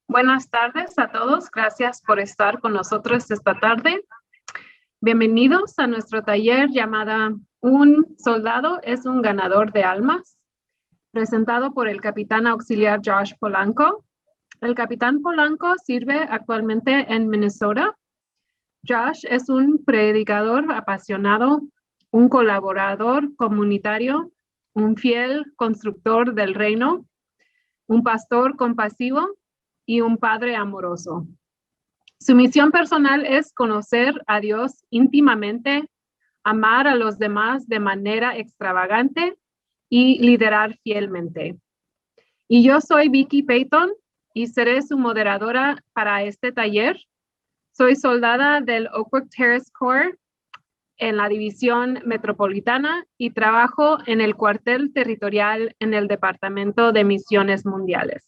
Buenas tardes a todos. Gracias por estar con nosotros esta tarde. Bienvenidos a nuestro taller llamada Un soldado es un ganador de almas, presentado por el capitán auxiliar Josh Polanco. El capitán Polanco sirve actualmente en Minnesota. Josh es un predicador apasionado, un colaborador comunitario, un fiel constructor del reino, un pastor compasivo y un padre amoroso. Su misión personal es conocer a Dios íntimamente, amar a los demás de manera extravagante y liderar fielmente. Y yo soy Vicky Payton y seré su moderadora para este taller. Soy soldada del Oak Terrace Corps en la División Metropolitana y trabajo en el cuartel territorial en el Departamento de Misiones Mundiales.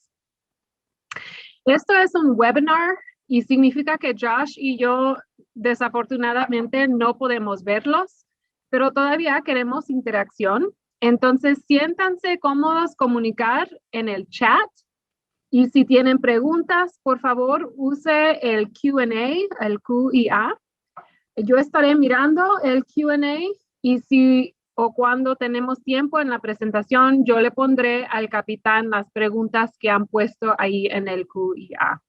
Esto es un webinar y significa que Josh y yo desafortunadamente no podemos verlos, pero todavía queremos interacción. Entonces, siéntanse cómodos comunicar en el chat y si tienen preguntas, por favor, use el Q&A, el Q&A. Yo estaré mirando el Q&A y si o cuando tenemos tiempo en la presentación, yo le pondré al capitán las preguntas que han puesto ahí en el Q&A.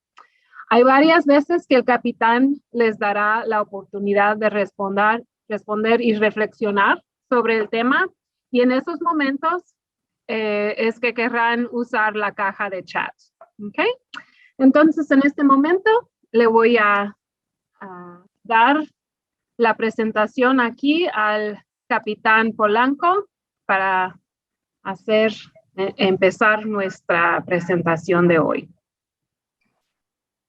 Hay varias veces que el capitán les dará la oportunidad de responder y reflexionar sobre el tema y en esos momentos es que querrán usar la caja de chat. ¿Okay? Entonces, en este momento le voy a dar la presentación aquí al capitán Polanco para empezar nuestra presentación de hoy.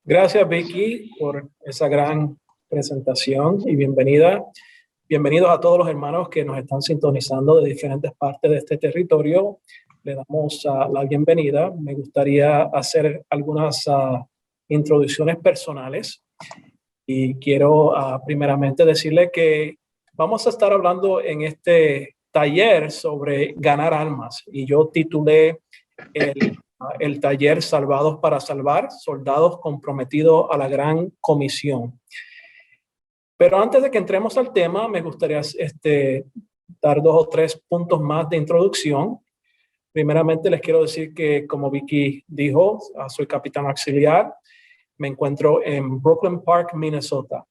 Gracias, Vicky, por esa gran presentación y bienvenida. Bienvenidos a todos los hermanos que nos están sintonizando de diferentes partes de este territorio. Le damos la bienvenida. Me gustaría hacer algunas introducciones personales y quiero primeramente decirle que vamos a estar hablando en este taller sobre ganar almas y yo titulé el taller Salvados para Salvar, soldados comprometidos a la gran comisión. Pero antes de que entremos al tema, me gustaría dar 2 o 3 puntos más de introducción. Primeramente, les quiero decir que, como Vicky dijo, soy capitán auxiliar. Me encuentro en Brooklyn Park, Minnesota.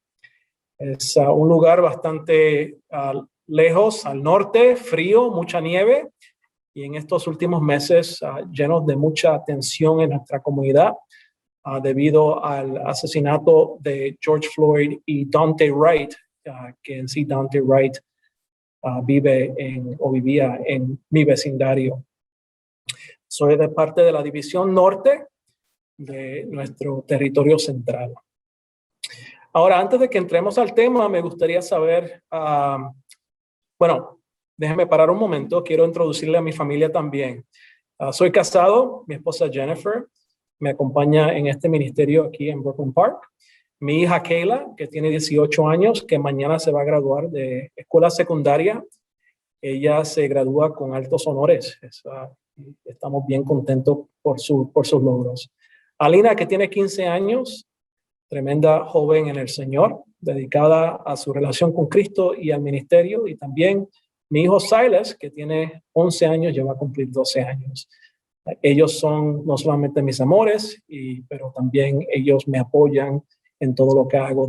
Es un lugar bastante lejos, al norte, frío, mucha nieve. Y en estos últimos meses llenos de mucha tensión en nuestra comunidad debido al asesinato de George Floyd y Daunte Wright, que en sí Daunte Wright vivía en mi vecindario. Soy de parte de la División Norte de nuestro territorio central. Ahora, antes de que entremos al tema, me gustaría saber, déjeme parar un momento, quiero introducirle a mi familia también. Soy casado, mi esposa Jennifer me acompaña en este ministerio aquí en Brooklyn Park. Mi hija Kayla, que tiene 18 años, que mañana se va a graduar de escuela secundaria. Ella se gradúa con altos honores. Estamos bien contentos por sus logros. Alina, que tiene 15 años, tremenda joven en el Señor, dedicada a su relación con Cristo y al ministerio. Y también mi hijo Silas, que tiene 11 años, ya va a cumplir 12 años. Ellos son no solamente mis amores, pero también ellos me apoyan en todo lo que hago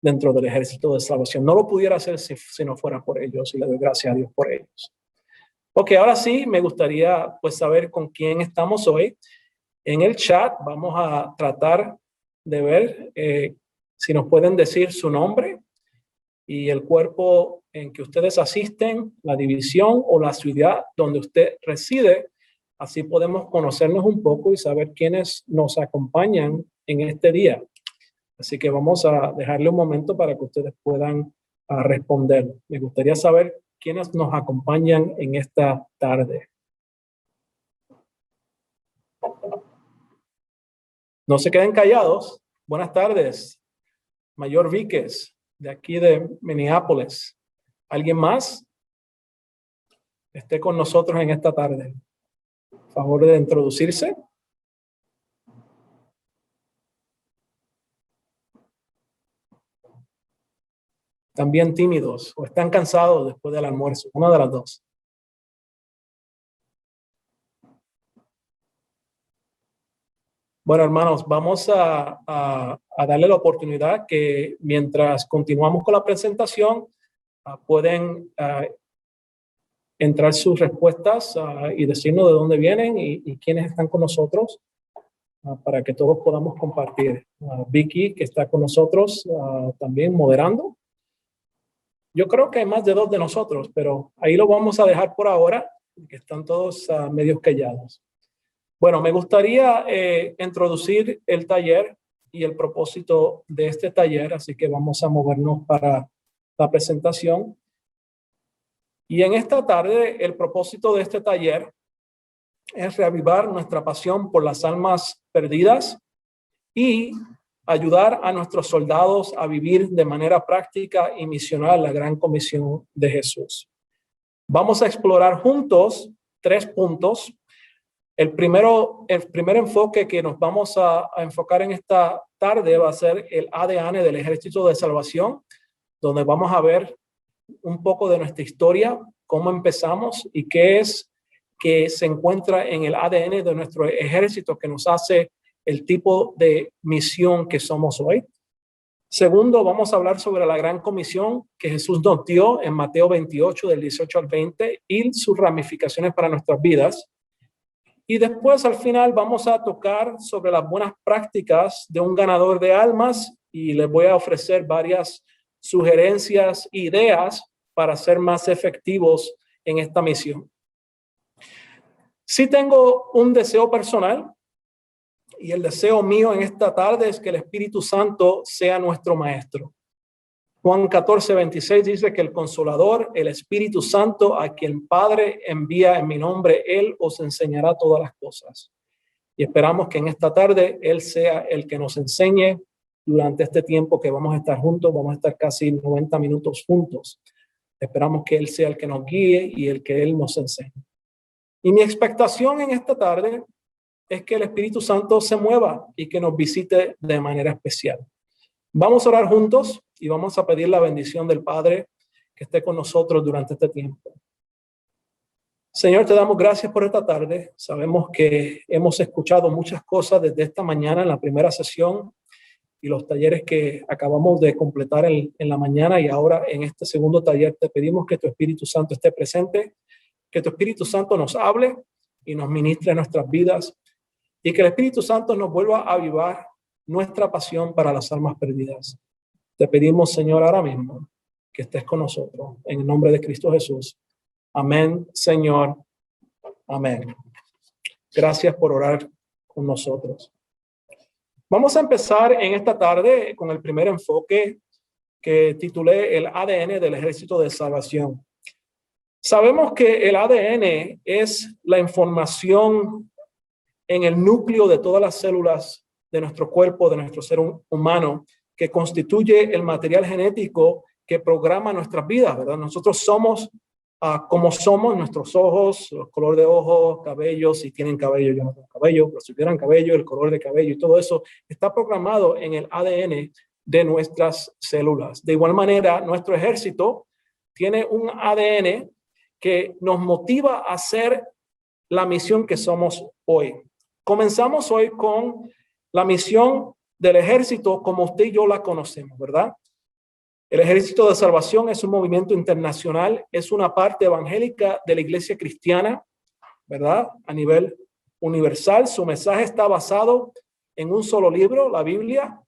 dentro del ejército de salvación. No lo pudiera hacer si no fuera por ellos y le doy gracias a Dios por ellos. Ok, ahora sí me gustaría saber con quién estamos hoy. En el chat vamos a tratar de ver si nos pueden decir su nombre y el cuerpo en que ustedes asisten, la división o la ciudad donde usted reside. Así podemos conocernos un poco y saber quiénes nos acompañan en este día. Así que vamos a dejarle un momento para que ustedes puedan responder. Me gustaría saber quiénes nos acompañan en esta tarde. No se queden callados. Buenas tardes. Mayor Víquez, de aquí de Minneapolis. ¿Alguien más? Esté con nosotros en esta tarde. Favor de introducirse. también tímidos o están cansados después del almuerzo, una de las dos. Bueno, hermanos, vamos a darle la oportunidad que mientras continuamos con la presentación, pueden entrar sus respuestas y decirnos de dónde vienen y quiénes están con nosotros para que todos podamos compartir. Vicky, que está con nosotros también moderando. Yo creo que hay más de 2 de nosotros, pero ahí lo vamos a dejar por ahora, que están todos medios callados. Bueno, me gustaría introducir el taller y el propósito de este taller, así que vamos a movernos para la presentación. Y en esta tarde, el propósito de este taller es reavivar nuestra pasión por las almas perdidas y ayudar a nuestros soldados a vivir de manera práctica y misional la gran comisión de Jesús. Vamos a explorar juntos 3 puntos. El primer enfoque que nos vamos a enfocar en esta tarde va a ser el ADN del Ejército de Salvación, donde vamos a ver un poco de nuestra historia, cómo empezamos y qué es que se encuentra en el ADN de nuestro ejército que nos hace el tipo de misión que somos hoy. Segundo, vamos a hablar sobre la gran comisión que Jesús nos dio en Mateo 28, del 18 al 20, y sus ramificaciones para nuestras vidas. Y después, al final, vamos a tocar sobre las buenas prácticas de un ganador de almas y les voy a ofrecer varias sugerencias, ideas para ser más efectivos en esta misión. Sí tengo un deseo personal y el deseo mío en esta tarde es que el Espíritu Santo sea nuestro maestro. Juan 14, 26 dice que el Consolador, el Espíritu Santo, a quien el Padre envía en mi nombre, Él os enseñará todas las cosas. Y esperamos que en esta tarde Él sea el que nos enseñe durante este tiempo que vamos a estar juntos. Vamos a estar casi 90 minutos juntos. Esperamos que Él sea el que nos guíe y el que Él nos enseñe. Y mi expectación en esta tarde es que el Espíritu Santo se mueva y que nos visite de manera especial. Vamos a orar juntos y vamos a pedir la bendición del Padre que esté con nosotros durante este tiempo. Señor, te damos gracias por esta tarde. Sabemos que hemos escuchado muchas cosas desde esta mañana en la primera sesión y los talleres que acabamos de completar en la mañana, y ahora en este segundo taller te pedimos que tu Espíritu Santo esté presente, que tu Espíritu Santo nos hable y nos ministre en nuestras vidas, y que el Espíritu Santo nos vuelva a avivar nuestra pasión para las almas perdidas. Te pedimos, Señor, ahora mismo que estés con nosotros en el nombre de Cristo Jesús. Amén, Señor. Amén. Gracias por orar con nosotros. Vamos a empezar en esta tarde con el primer enfoque que titulé el ADN del Ejército de Salvación. Sabemos que el ADN es la información en el núcleo de todas las células de nuestro cuerpo, de nuestro ser humano, que constituye el material genético que programa nuestras vidas, ¿verdad? Nosotros somos como somos, nuestros ojos, el color de ojos, cabello, si tienen cabello, yo no tengo cabello, pero si tuvieran cabello, el color de cabello y todo eso está programado en el ADN de nuestras células. De igual manera, nuestro ejército tiene un ADN que nos motiva a hacer la misión que somos hoy. Comenzamos hoy con la misión del ejército como usted y yo la conocemos, ¿verdad? El Ejército de Salvación es un movimiento internacional, es una parte evangélica de la iglesia cristiana, ¿verdad? A nivel universal, su mensaje está basado en un solo libro, la Biblia,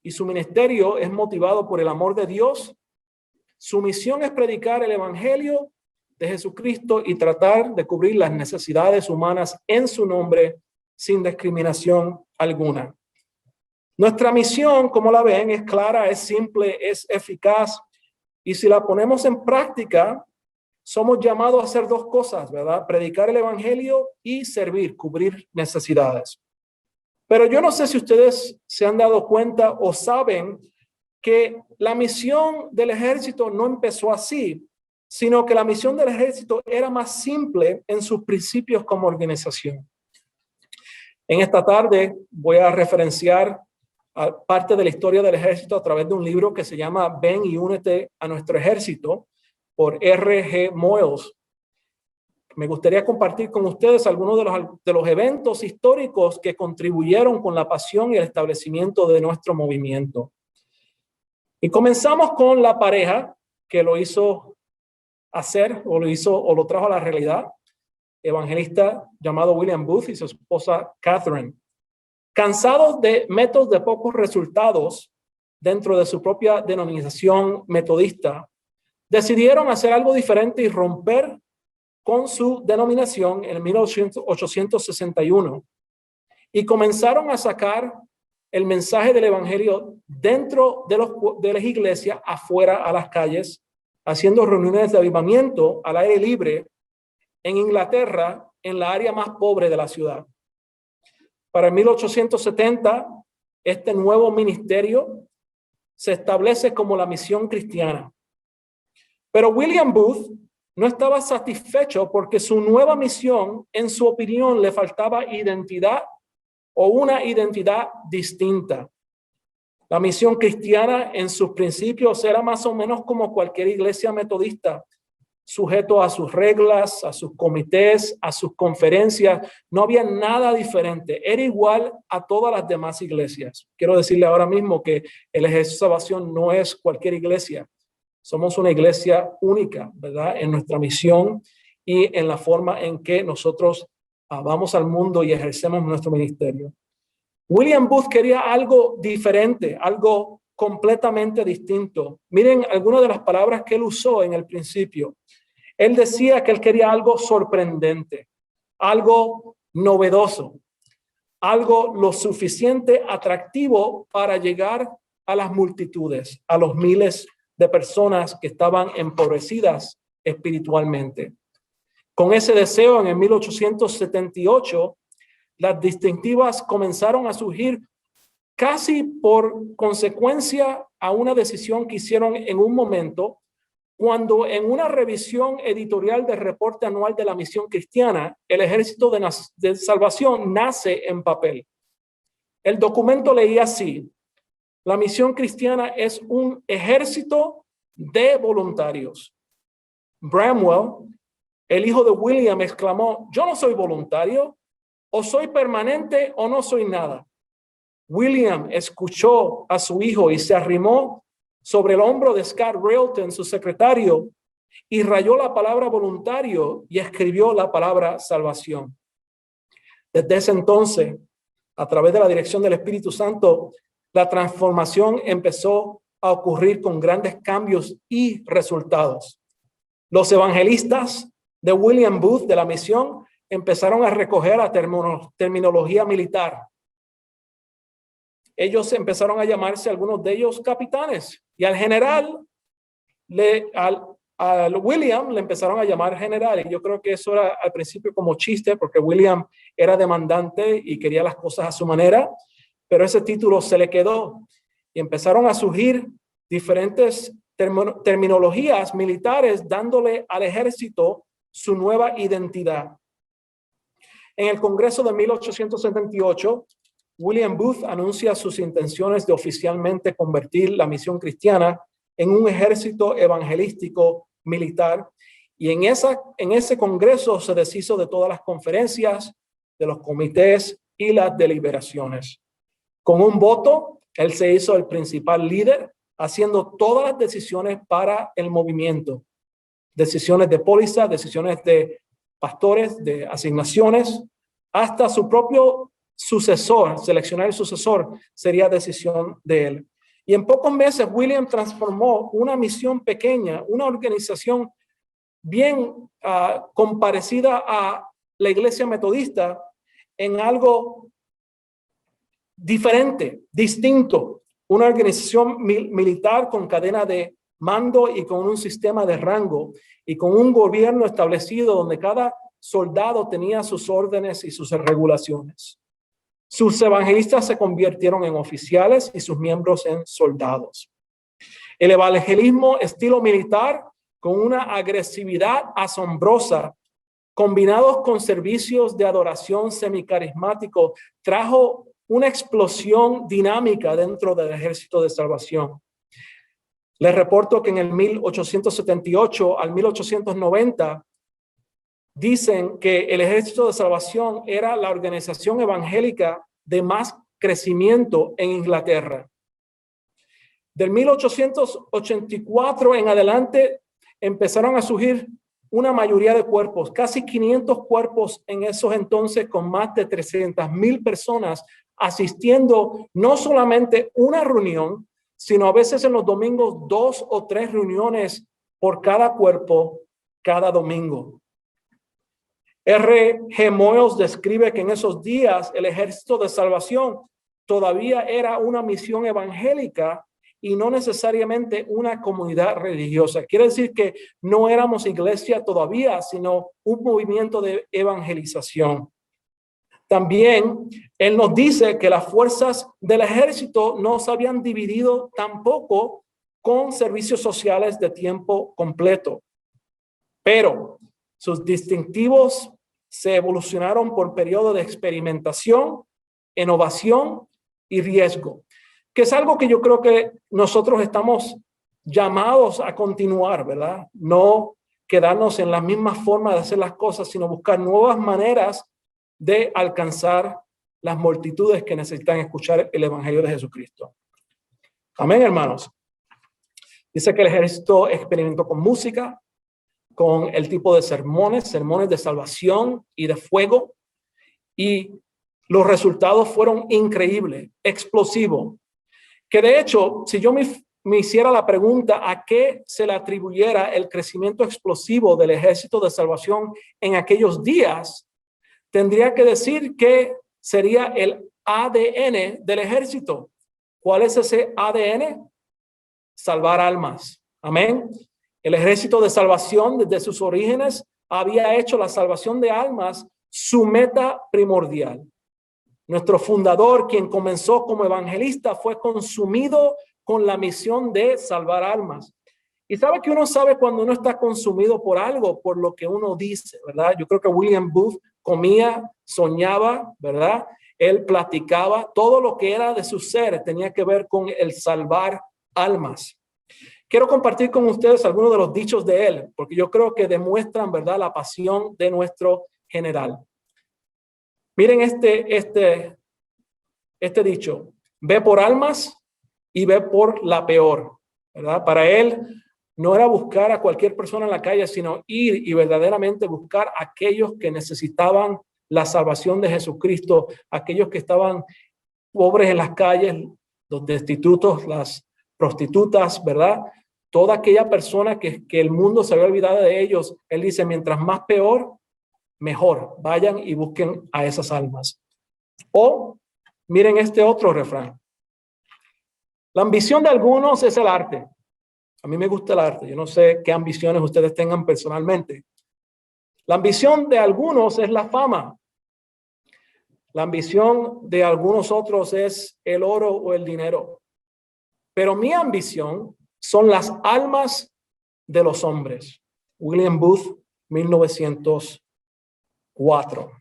y su ministerio es motivado por el amor de Dios. Su misión es predicar el evangelio de Jesucristo y tratar de cubrir las necesidades humanas en su nombre sin discriminación alguna. Nuestra misión, como la ven, es clara, es simple, es eficaz, y si la ponemos en práctica, somos llamados a hacer 2 cosas, ¿verdad? Predicar el evangelio y servir, cubrir necesidades. Pero yo no sé si ustedes se han dado cuenta o saben que la misión del ejército no empezó así, sino que la misión del ejército era más simple en sus principios como organización. En esta tarde voy a referenciar parte de la historia del ejército a través de un libro que se llama Ven y únete a nuestro ejército por R.G. Moyles. Me gustaría compartir con ustedes algunos de los eventos históricos que contribuyeron con la pasión y el establecimiento de nuestro movimiento. Y comenzamos con la pareja que lo hizo hacer o lo trajo a la realidad, evangelista llamado William Booth y su esposa Catherine. Cansados de métodos de pocos resultados dentro de su propia denominación metodista, decidieron hacer algo diferente y romper con su denominación en 1861 y comenzaron a sacar el mensaje del evangelio dentro de las iglesias, afuera a las calles, haciendo reuniones de avivamiento al aire libre en Inglaterra, en la área más pobre de la ciudad. Para 1870, este nuevo ministerio se establece como la misión cristiana. Pero William Booth no estaba satisfecho porque su nueva misión, en su opinión, le faltaba identidad o una identidad distinta. La misión cristiana en sus principios era más o menos como cualquier iglesia metodista, sujeto a sus reglas, a sus comités, a sus conferencias. No había nada diferente. Era igual a todas las demás iglesias. Quiero decirle ahora mismo que el Ejército de Salvación no es cualquier iglesia. Somos una iglesia única, ¿verdad? En nuestra misión y en la forma en que nosotros vamos al mundo y ejercemos nuestro ministerio. William Booth quería algo diferente, algo completamente distinto. Miren algunas de las palabras que él usó en el principio. Él decía que él quería algo sorprendente, algo novedoso, algo lo suficiente atractivo para llegar a las multitudes, a los miles de personas que estaban empobrecidas espiritualmente. Con ese deseo, en el 1878, las distintivas comenzaron a surgir casi por consecuencia a una decisión que hicieron en un momento, cuando en una revisión editorial del reporte anual de la misión cristiana, el Ejército de Salvación nace en papel. El documento leía así: la misión cristiana es un ejército de voluntarios. Bramwell, el hijo de William, exclamó: yo no soy voluntario, o soy permanente o no soy nada. William escuchó a su hijo y se arrimó sobre el hombro de Scott Railton, su secretario, y rayó la palabra voluntario y escribió la palabra salvación. Desde ese entonces, a través de la dirección del Espíritu Santo, la transformación empezó a ocurrir con grandes cambios y resultados. Los evangelistas de William Booth de la misión empezaron a recoger la terminología militar. Ellos empezaron a llamarse, algunos de ellos, capitanes, y al general, al William le empezaron a llamar general. Y yo creo que eso era al principio como chiste, porque William era demandante y quería las cosas a su manera, pero ese título se le quedó y empezaron a surgir diferentes terminologías militares dándole al ejército su nueva identidad. En el Congreso de 1878, William Booth anuncia sus intenciones de oficialmente convertir la misión cristiana en un ejército evangelístico militar, y en ese Congreso se deshizo de todas las conferencias, de los comités y las deliberaciones. Con un voto, él se hizo el principal líder, haciendo todas las decisiones para el movimiento. Decisiones de póliza, decisiones de pastores, de asignaciones, hasta su propio sucesor, seleccionar el sucesor, sería decisión de él. Y en pocos meses, William transformó una misión pequeña, una organización bien parecida a la iglesia metodista, en algo diferente, distinto, una organización militar con cadena de mando y con un sistema de rango y con un gobierno establecido donde cada soldado tenía sus órdenes y sus regulaciones. Sus evangelistas se convirtieron en oficiales y sus miembros en soldados. El evangelismo estilo militar, con una agresividad asombrosa, combinados con servicios de adoración semicarismático, trajo una explosión dinámica dentro del Ejército de Salvación. Les reporto que en el 1878 al 1890 dicen que el Ejército de Salvación era la organización evangélica de más crecimiento en Inglaterra. Del 1884 en adelante empezaron a surgir una mayoría de cuerpos, casi 500 cuerpos en esos entonces, con más de 300,000 personas asistiendo no solamente una reunión, sino a veces en los domingos 2 o 3 reuniones por cada cuerpo cada domingo. R.G. Moyles describe que en esos días el Ejército de Salvación todavía era una misión evangélica y no necesariamente una comunidad religiosa. Quiere decir que no éramos iglesia todavía, sino un movimiento de evangelización. También él nos dice que las fuerzas del ejército no se habían dividido tampoco con servicios sociales de tiempo completo, pero sus distintivos se evolucionaron por periodo de experimentación, innovación y riesgo, que es algo que yo creo que nosotros estamos llamados a continuar, ¿verdad? No quedarnos en la misma forma de hacer las cosas, sino buscar nuevas maneras de alcanzar las multitudes que necesitan escuchar el Evangelio de Jesucristo. Amén, hermanos. Dice que el ejército experimentó con música, con el tipo de sermones de salvación y de fuego, y los resultados fueron increíbles, explosivos. Que de hecho, si yo me hiciera la pregunta a qué se le atribuyera el crecimiento explosivo del ejército de salvación en aquellos días, tendría que decir que sería el ADN del ejército. ¿Cuál es ese ADN? Salvar almas. Amén. El ejército de salvación desde sus orígenes había hecho la salvación de almas su meta primordial. Nuestro fundador, quien comenzó como evangelista, fue consumido con la misión de salvar almas. Y sabe que uno sabe cuando uno está consumido por algo, por lo que uno dice, ¿verdad? Yo creo que William Booth comía, soñaba, ¿verdad? Él platicaba, todo lo que era de su ser tenía que ver con el salvar almas. Quiero compartir con ustedes algunos de los dichos de él, porque yo creo que demuestran, ¿verdad?, la pasión de nuestro general. Miren este dicho: ve por almas y ve por la peor, ¿verdad? Para él no era buscar a cualquier persona en la calle, sino ir y verdaderamente buscar a aquellos que necesitaban la salvación de Jesucristo, aquellos que estaban pobres en las calles, los destitutos, las prostitutas, ¿verdad? Toda aquella persona que el mundo se había olvidado de ellos. Él dice, mientras más peor, mejor. Vayan y busquen a esas almas. O miren este otro refrán: la ambición de algunos es el arte. A mí me gusta el arte. Yo no sé qué ambiciones ustedes tengan personalmente. La ambición de algunos es la fama. La ambición de algunos otros es el oro o el dinero. Pero mi ambición son las almas de los hombres. William Booth, 1904.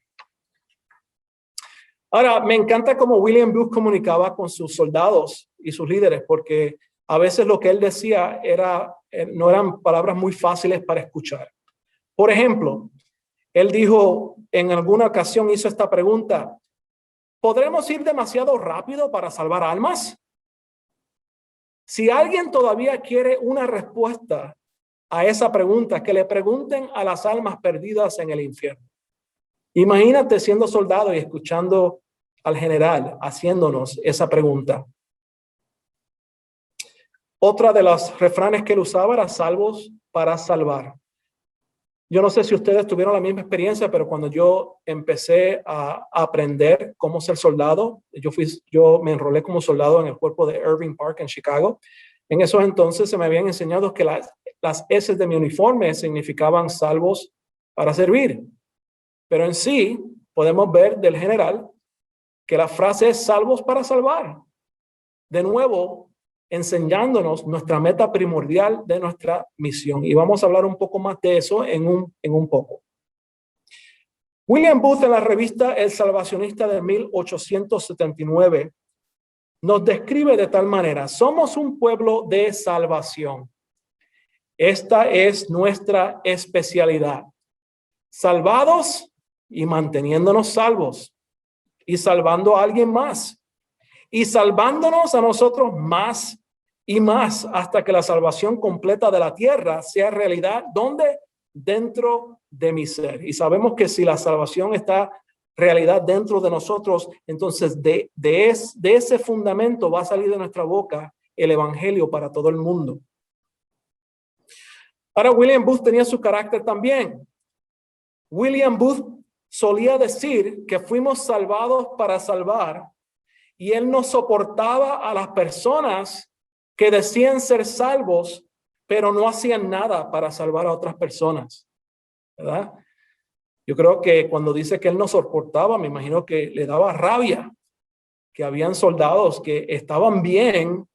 Ahora, me encanta cómo William Booth comunicaba con sus soldados y sus líderes, porque a veces lo que él decía no eran palabras muy fáciles para escuchar. Por ejemplo, él dijo, en alguna ocasión hizo esta pregunta: ¿podremos ir demasiado rápido para salvar almas? Si alguien todavía quiere una respuesta a esa pregunta, que le pregunten a las almas perdidas en el infierno. Imagínate siendo soldado y escuchando al general haciéndonos esa pregunta. Otra de los refranes que él usaba era salvos para salvar. Yo no sé si ustedes tuvieron la misma experiencia, pero cuando yo empecé a aprender cómo ser soldado, yo me enrolé como soldado en el cuerpo de Irving Park en Chicago. En esos entonces se me habían enseñado que las S de mi uniforme significaban salvos para servir. Pero en sí podemos ver del general que la frase es salvos para salvar. De nuevo, enseñándonos nuestra meta primordial de nuestra misión. Y vamos a hablar un poco más de eso en un poco. William Booth, en la revista El Salvacionista de 1879, nos describe de tal manera: somos un pueblo de salvación. Esta es nuestra especialidad. Salvados y manteniéndonos salvos, y salvando a alguien más, y salvándonos a nosotros más y más, hasta que la salvación completa de la tierra sea realidad. ¿Dónde? Dentro de mi ser. Y sabemos que si la salvación está realidad dentro de nosotros, entonces de ese fundamento va a salir de nuestra boca el evangelio para todo el mundo. Ahora, William Booth tenía su carácter también. William Booth solía decir que fuimos salvados para salvar, y él no soportaba a las personas que decían ser salvos, pero no hacían nada para salvar a otras personas, ¿verdad? Yo creo que cuando dice que él no soportaba, me imagino que le daba rabia que habían soldados que estaban bien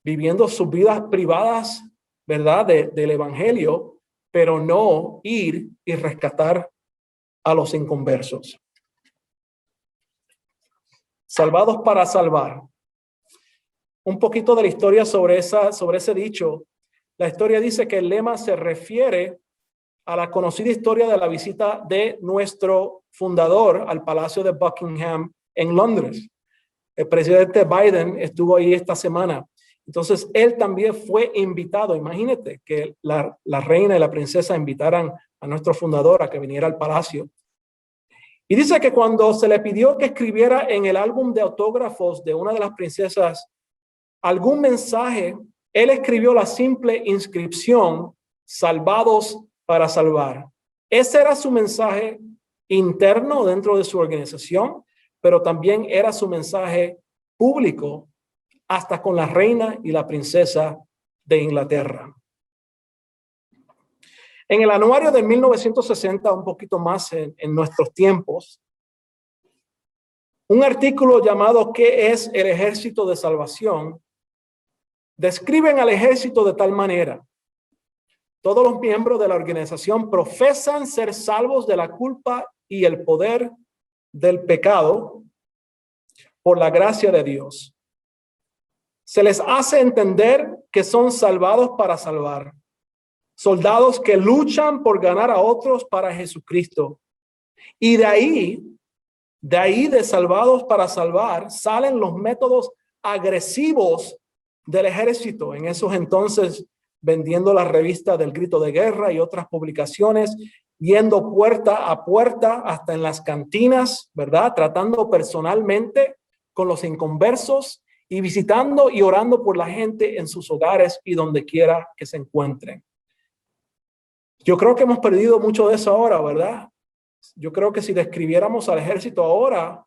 viviendo sus vidas privadas, ¿verdad? Del evangelio, pero no ir y rescatar a los inconversos. Salvados para salvar. Un poquito de la historia sobre ese dicho. La historia dice que el lema se refiere a la conocida historia de la visita de nuestro fundador al Palacio de Buckingham en Londres. El presidente Biden estuvo ahí esta semana. Entonces, él también fue invitado. Imagínate que la reina y la princesa invitaran a nuestro fundador a que viniera al palacio. Y dice que cuando se le pidió que escribiera en el álbum de autógrafos de una de las princesas algún mensaje, él escribió la simple inscripción: salvados para salvar. Ese era su mensaje interno dentro de su organización, pero también era su mensaje público hasta con la reina y la princesa de Inglaterra. En el anuario de 1960, un poquito más en nuestros tiempos, un artículo llamado ¿Qué es el Ejército de Salvación? Describen al ejército de tal manera: todos los miembros de la organización profesan ser salvos de la culpa y el poder del pecado por la gracia de Dios. Se les hace entender que son salvados para salvar. Soldados que luchan por ganar a otros para Jesucristo. Y de ahí de salvados para salvar, salen los métodos agresivos del ejército. En esos entonces, vendiendo la revista del Grito de Guerra y otras publicaciones, yendo puerta a puerta hasta en las cantinas, ¿verdad? Tratando personalmente con los inconversos y visitando y orando por la gente en sus hogares y donde quiera que se encuentren. Yo creo que hemos perdido mucho de eso ahora, ¿verdad? Yo creo que si describiéramos al ejército ahora,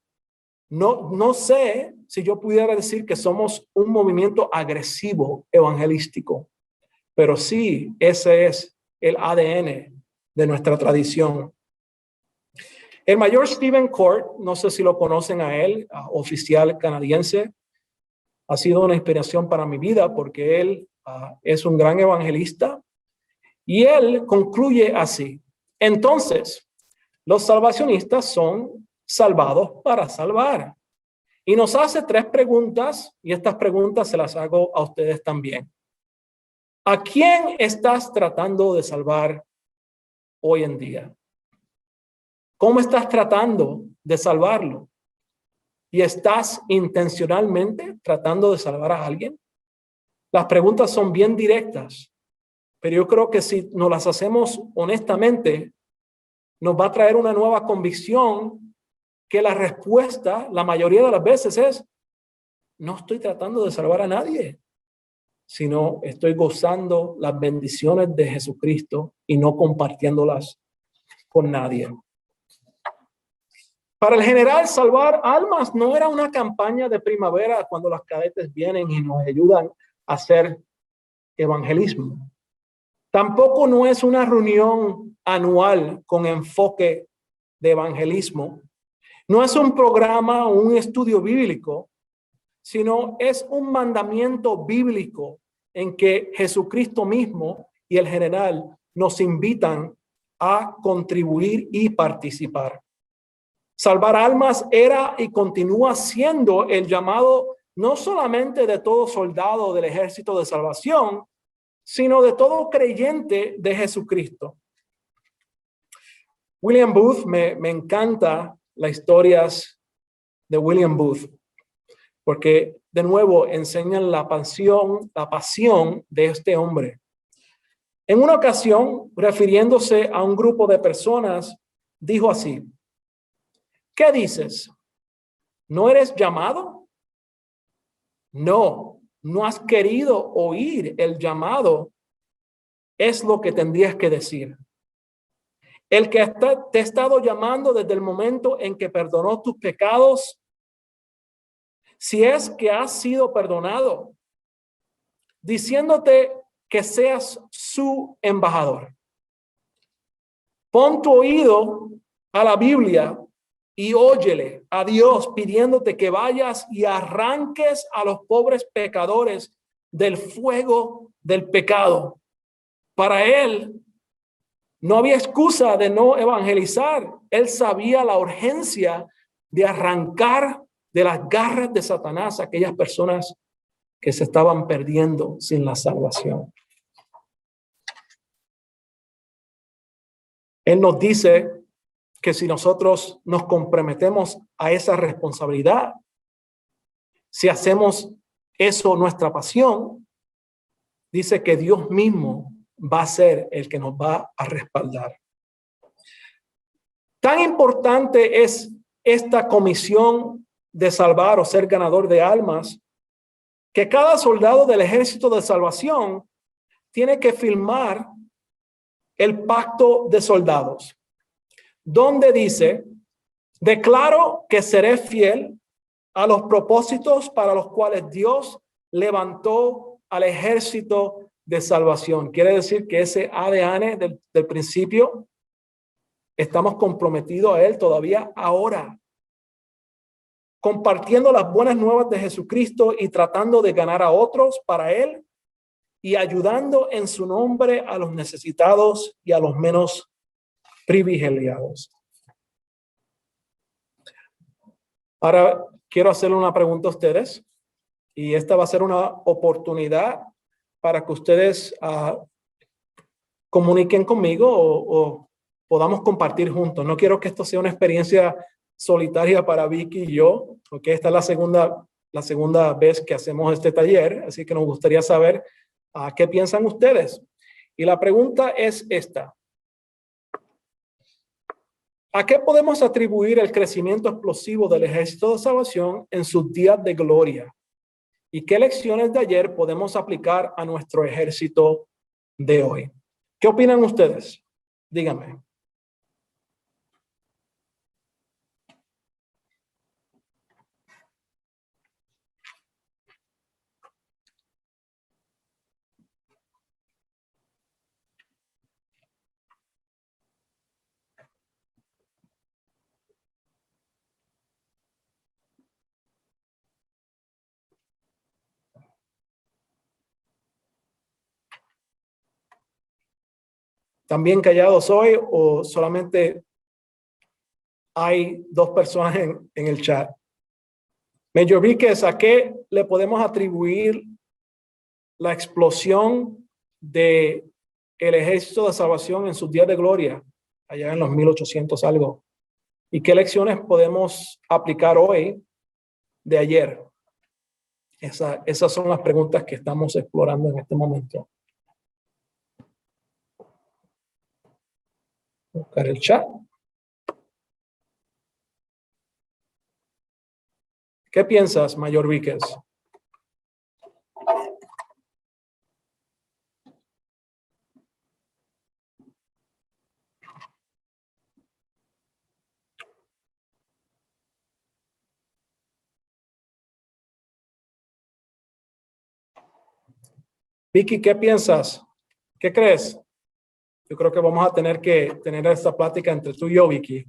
no sé si yo pudiera decir que somos un movimiento agresivo evangelístico, pero sí, ese es el ADN de nuestra tradición. El mayor Stephen Court, no sé si lo conocen a él, oficial canadiense, ha sido una inspiración para mi vida porque él es un gran evangelista. Y él concluye así: entonces, los salvacionistas son salvados para salvar. Y nos hace 3 preguntas, y estas preguntas se las hago a ustedes también. ¿A quién estás tratando de salvar hoy en día? ¿Cómo estás tratando de salvarlo? ¿Y estás intencionalmente tratando de salvar a alguien? Las preguntas son bien directas. Pero yo creo que si nos las hacemos honestamente, nos va a traer una nueva convicción que la respuesta, la mayoría de las veces, es: no estoy tratando de salvar a nadie, sino estoy gozando las bendiciones de Jesucristo y no compartiéndolas con nadie. Para el general, salvar almas no era una campaña de primavera cuando los cadetes vienen y nos ayudan a hacer evangelismo. Tampoco no es una reunión anual con enfoque de evangelismo. No es un programa o un estudio bíblico, sino es un mandamiento bíblico en que Jesucristo mismo y el general nos invitan a contribuir y participar. Salvar almas era y continúa siendo el llamado no solamente de todo soldado del ejército de salvación, sino de todo creyente de Jesucristo. William Booth, me encanta las historias de William Booth, porque de nuevo enseñan la pasión de este hombre. En una ocasión, refiriéndose a un grupo de personas, dijo así: ¿qué dices? ¿No eres llamado? No, no has querido oír el llamado, es lo que tendrías que decir. El que te ha estado llamando desde el momento en que perdonó tus pecados, si es que has sido perdonado, diciéndote que seas su embajador. Pon tu oído a la Biblia y óyele a Dios pidiéndote que vayas y arranques a los pobres pecadores del fuego del pecado. Para él no había excusa de no evangelizar. Él sabía la urgencia de arrancar de las garras de Satanás a aquellas personas que se estaban perdiendo sin la salvación. Él nos dice que si nosotros nos comprometemos a esa responsabilidad, si hacemos eso nuestra pasión, dice que Dios mismo va a ser el que nos va a respaldar. Tan importante es esta comisión de salvar o ser ganador de almas, que cada soldado del ejército de salvación tiene que firmar el pacto de soldados, donde dice: declaro que seré fiel a los propósitos para los cuales Dios levantó al ejército de salvación. Quiere decir que ese ADN del principio estamos comprometidos a él todavía ahora, compartiendo las buenas nuevas de Jesucristo y tratando de ganar a otros para él y ayudando en su nombre a los necesitados y a los menos privilegiados. Ahora quiero hacerle una pregunta a ustedes, y esta va a ser una oportunidad para que ustedes comuniquen conmigo o podamos compartir juntos. No quiero que esto sea una experiencia solitaria para Vicky y yo, porque esta es la segunda vez que hacemos este taller, así que nos gustaría saber qué piensan ustedes. Y la pregunta es esta: ¿a qué podemos atribuir el crecimiento explosivo del ejército de salvación en sus días de gloria? ¿Y qué lecciones de ayer podemos aplicar a nuestro ejército de hoy? ¿Qué opinan ustedes? Díganme. ¿También callados hoy o solamente hay dos personas en el chat? Major Víquez, ¿a qué le podemos atribuir la explosión de el ejército de salvación en sus días de gloria, allá en los 1800 algo? ¿Y qué lecciones podemos aplicar hoy de ayer? Esas son las preguntas que estamos explorando en este momento. Buscar el chat. ¿Qué piensas, Mayor Víquez? Vicky, ¿qué piensas? ¿Qué crees? Yo creo que vamos a tener que tener esta plática entre tú y yo, Vicky.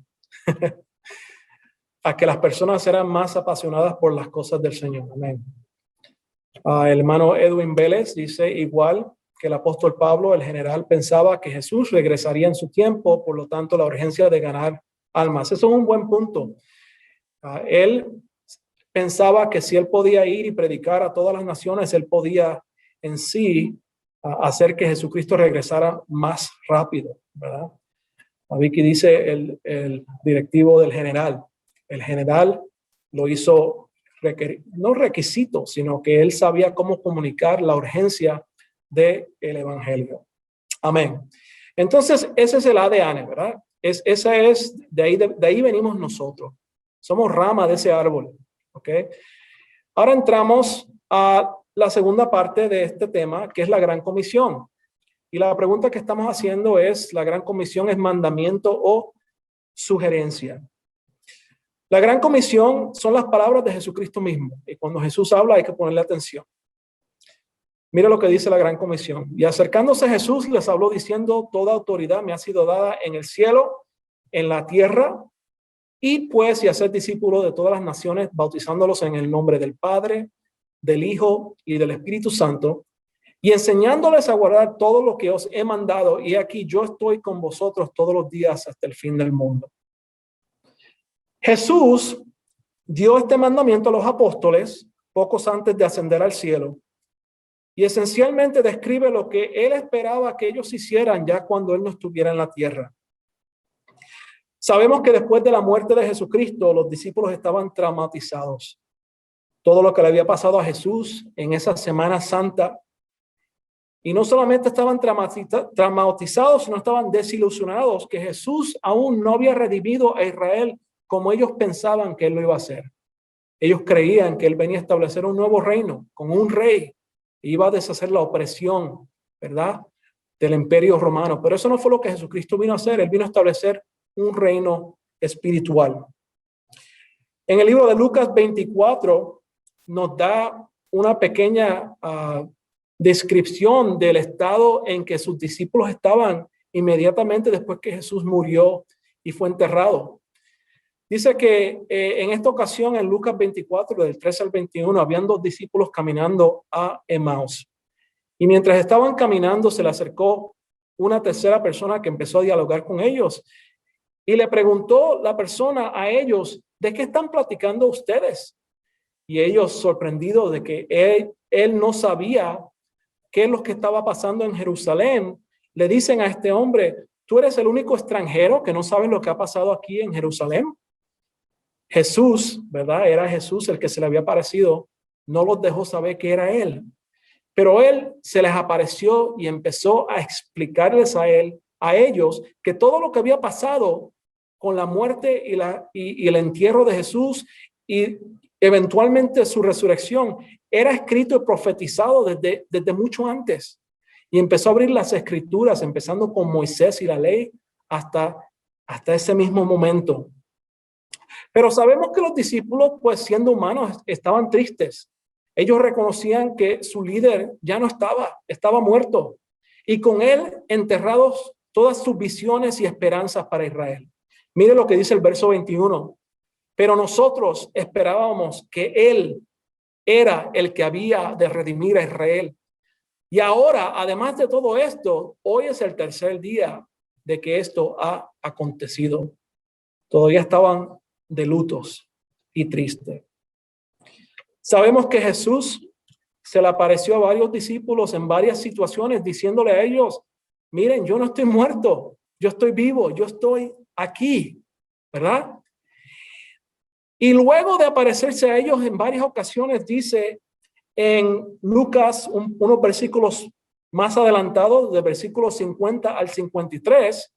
A que las personas serán más apasionadas por las cosas del Señor. Amén. El hermano Edwin Vélez dice igual. que el apóstol Pablo, el general, pensaba que Jesús regresaría en su tiempo, por lo tanto, la urgencia de ganar almas. Eso es un buen punto. Él pensaba que si él podía ir y predicar a todas las naciones, él podía en sí hacer que Jesucristo regresara más rápido, ¿verdad? Vicky dice el directivo del general. El general lo hizo no requisito, sino que él sabía cómo comunicar la urgencia del evangelio. Amén. Entonces, ese es el ADN, ¿verdad? De ahí venimos nosotros. Somos rama de ese árbol, ¿ok? Ahora entramos a la segunda parte de este tema, que es la Gran Comisión. Y la pregunta que estamos haciendo es, ¿la Gran Comisión es mandamiento o sugerencia? La Gran Comisión son las palabras de Jesucristo mismo. Y cuando Jesús habla hay que ponerle atención. Mira lo que dice la Gran Comisión. Y acercándose Jesús les habló diciendo, toda autoridad me ha sido dada en el cielo, en la tierra, y pues y hacer discípulos de todas las naciones, bautizándolos en el nombre del Padre, del Hijo y del Espíritu Santo, y enseñándoles a guardar todo lo que os he mandado. Y aquí yo estoy con vosotros todos los días hasta el fin del mundo. Jesús dio este mandamiento a los apóstoles pocos antes de ascender al cielo. Y esencialmente describe lo que él esperaba que ellos hicieran ya cuando él no estuviera en la tierra. Sabemos que después de la muerte de Jesucristo, los discípulos estaban traumatizados. Todo lo que le había pasado a Jesús en esa Semana Santa. Y no solamente estaban traumatizados, sino estaban desilusionados que Jesús aún no había redimido a Israel como ellos pensaban que él lo iba a hacer. Ellos creían que él venía a establecer un nuevo reino con un rey. Iba a deshacer la opresión, ¿verdad?, del imperio romano. Pero eso no fue lo que Jesucristo vino a hacer. Él vino a establecer un reino espiritual. En el libro de Lucas 24 nos da una pequeña descripción del estado en que sus discípulos estaban inmediatamente después que Jesús murió y fue enterrado. Dice que en esta ocasión, en Lucas 24, del 13 al 21, habían 2 discípulos caminando a Emaús. Y mientras estaban caminando, se le acercó una tercera persona que empezó a dialogar con ellos. Y le preguntó la persona a ellos, ¿de qué están platicando ustedes? Y ellos, sorprendidos de que él no sabía qué es lo que estaba pasando en Jerusalén, le dicen a este hombre, ¿tú eres el único extranjero que no sabe lo que ha pasado aquí en Jerusalén? Jesús, ¿verdad? Era Jesús el que se le había aparecido, no los dejó saber que era él. Pero él se les apareció y empezó a explicarles a ellos, que todo lo que había pasado con la muerte y el entierro de Jesús y eventualmente su resurrección era escrito y profetizado desde mucho antes. Y empezó a abrir las escrituras, empezando con Moisés y la ley hasta ese mismo momento. Pero sabemos que los discípulos, pues siendo humanos, estaban tristes. Ellos reconocían que su líder ya no estaba muerto. Y con él enterrados todas sus visiones y esperanzas para Israel. Mire lo que dice el verso 21. Pero nosotros esperábamos que él era el que había de redimir a Israel. Y ahora, además de todo esto, hoy es el tercer día de que esto ha acontecido. Todavía estaban de lutos y tristes. Sabemos que Jesús se le apareció a varios discípulos en varias situaciones, diciéndole a ellos, miren, yo no estoy muerto, yo estoy vivo, yo estoy aquí, ¿verdad? Y luego de aparecerse a ellos en varias ocasiones, dice en Lucas, unos versículos más adelantados, de versículos 50 al 53,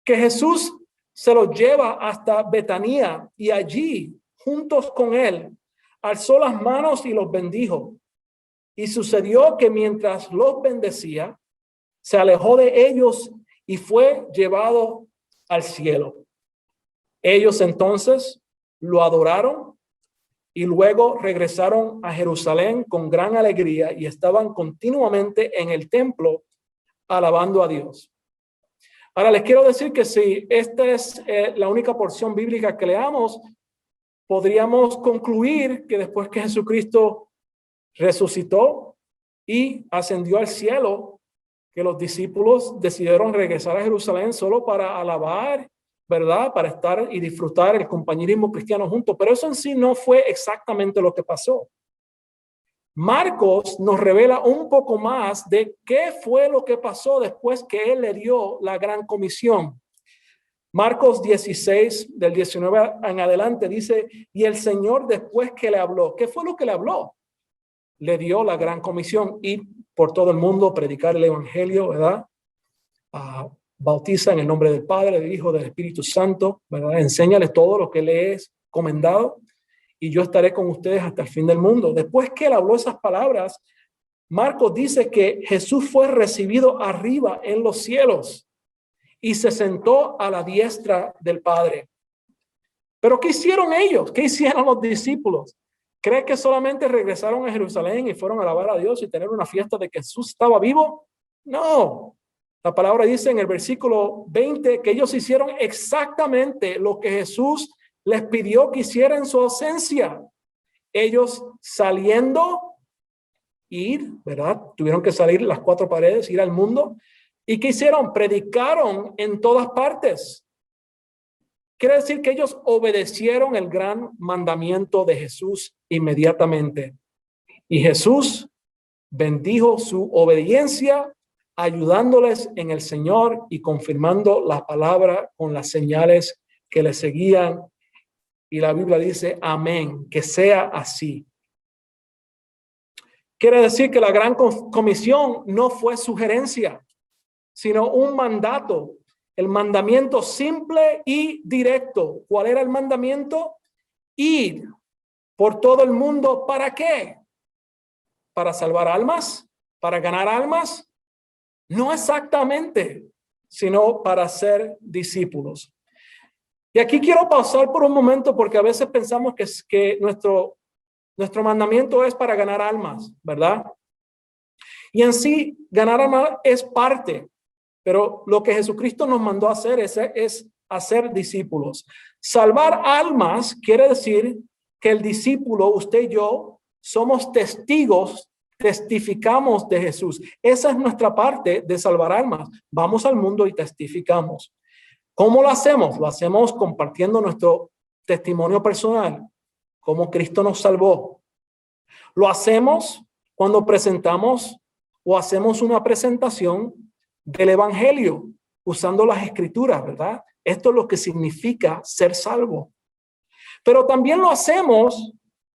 que Jesús se los lleva hasta Betanía y allí, juntos con él, alzó las manos y los bendijo. Y sucedió que mientras los bendecía, se alejó de ellos y fue llevado al cielo. Ellos entonces lo adoraron y luego regresaron a Jerusalén con gran alegría y estaban continuamente en el templo alabando a Dios. Ahora les quiero decir que si esta es la única porción bíblica que leamos, podríamos concluir que después que Jesucristo resucitó y ascendió al cielo, que los discípulos decidieron regresar a Jerusalén solo para alabar, ¿verdad? Para estar y disfrutar el compañerismo cristiano juntos. Pero eso en sí no fue exactamente lo que pasó. Marcos nos revela un poco más de qué fue lo que pasó después que él le dio la gran comisión. Marcos 16, del 19 en adelante, dice, y el Señor después que le habló, ¿qué fue lo que le habló? Le dio la gran comisión, ir por todo el mundo, predicar el evangelio, ¿verdad? Bautiza en el nombre del Padre, del Hijo, del Espíritu Santo, ¿verdad? Enséñales todo lo que le he comendado y yo estaré con ustedes hasta el fin del mundo. Después que él habló esas palabras, Marcos dice que Jesús fue recibido arriba en los cielos y se sentó a la diestra del Padre. Pero ¿qué hicieron ellos? ¿Qué hicieron los discípulos? ¿Cree que solamente regresaron a Jerusalén y fueron a alabar a Dios y tener una fiesta de que Jesús estaba vivo? No. La palabra dice en el versículo 20 que ellos hicieron exactamente lo que Jesús les pidió que hicieran en su ausencia. Ellos saliendo, ir, ¿verdad? Tuvieron que salir las cuatro paredes, ir al mundo. ¿Y qué hicieron? Predicaron en todas partes. Quiere decir que ellos obedecieron el gran mandamiento de Jesús inmediatamente. Y Jesús bendijo su obediencia, ayudándoles en el Señor y confirmando la palabra con las señales que le seguían. Y la Biblia dice, amén, que sea así. Quiere decir que la gran comisión no fue sugerencia, sino un mandato. El mandamiento simple y directo. ¿Cuál era el mandamiento? Ir por todo el mundo. ¿Para qué? ¿Para salvar almas? ¿Para ganar almas? No exactamente, sino para ser discípulos. Y aquí quiero pausar por un momento porque a veces pensamos que nuestro mandamiento es para ganar almas, ¿verdad? Y en sí, ganar almas es parte. Pero lo que Jesucristo nos mandó a hacer es hacer discípulos. Salvar almas quiere decir que el discípulo, usted y yo, somos testigos, testificamos de Jesús. Esa es nuestra parte de salvar almas. Vamos al mundo y testificamos. ¿Cómo lo hacemos? Lo hacemos compartiendo nuestro testimonio personal, cómo Cristo nos salvó. Lo hacemos cuando presentamos o hacemos una presentación del evangelio, usando las escrituras, ¿verdad? Esto es lo que significa ser salvo. Pero también lo hacemos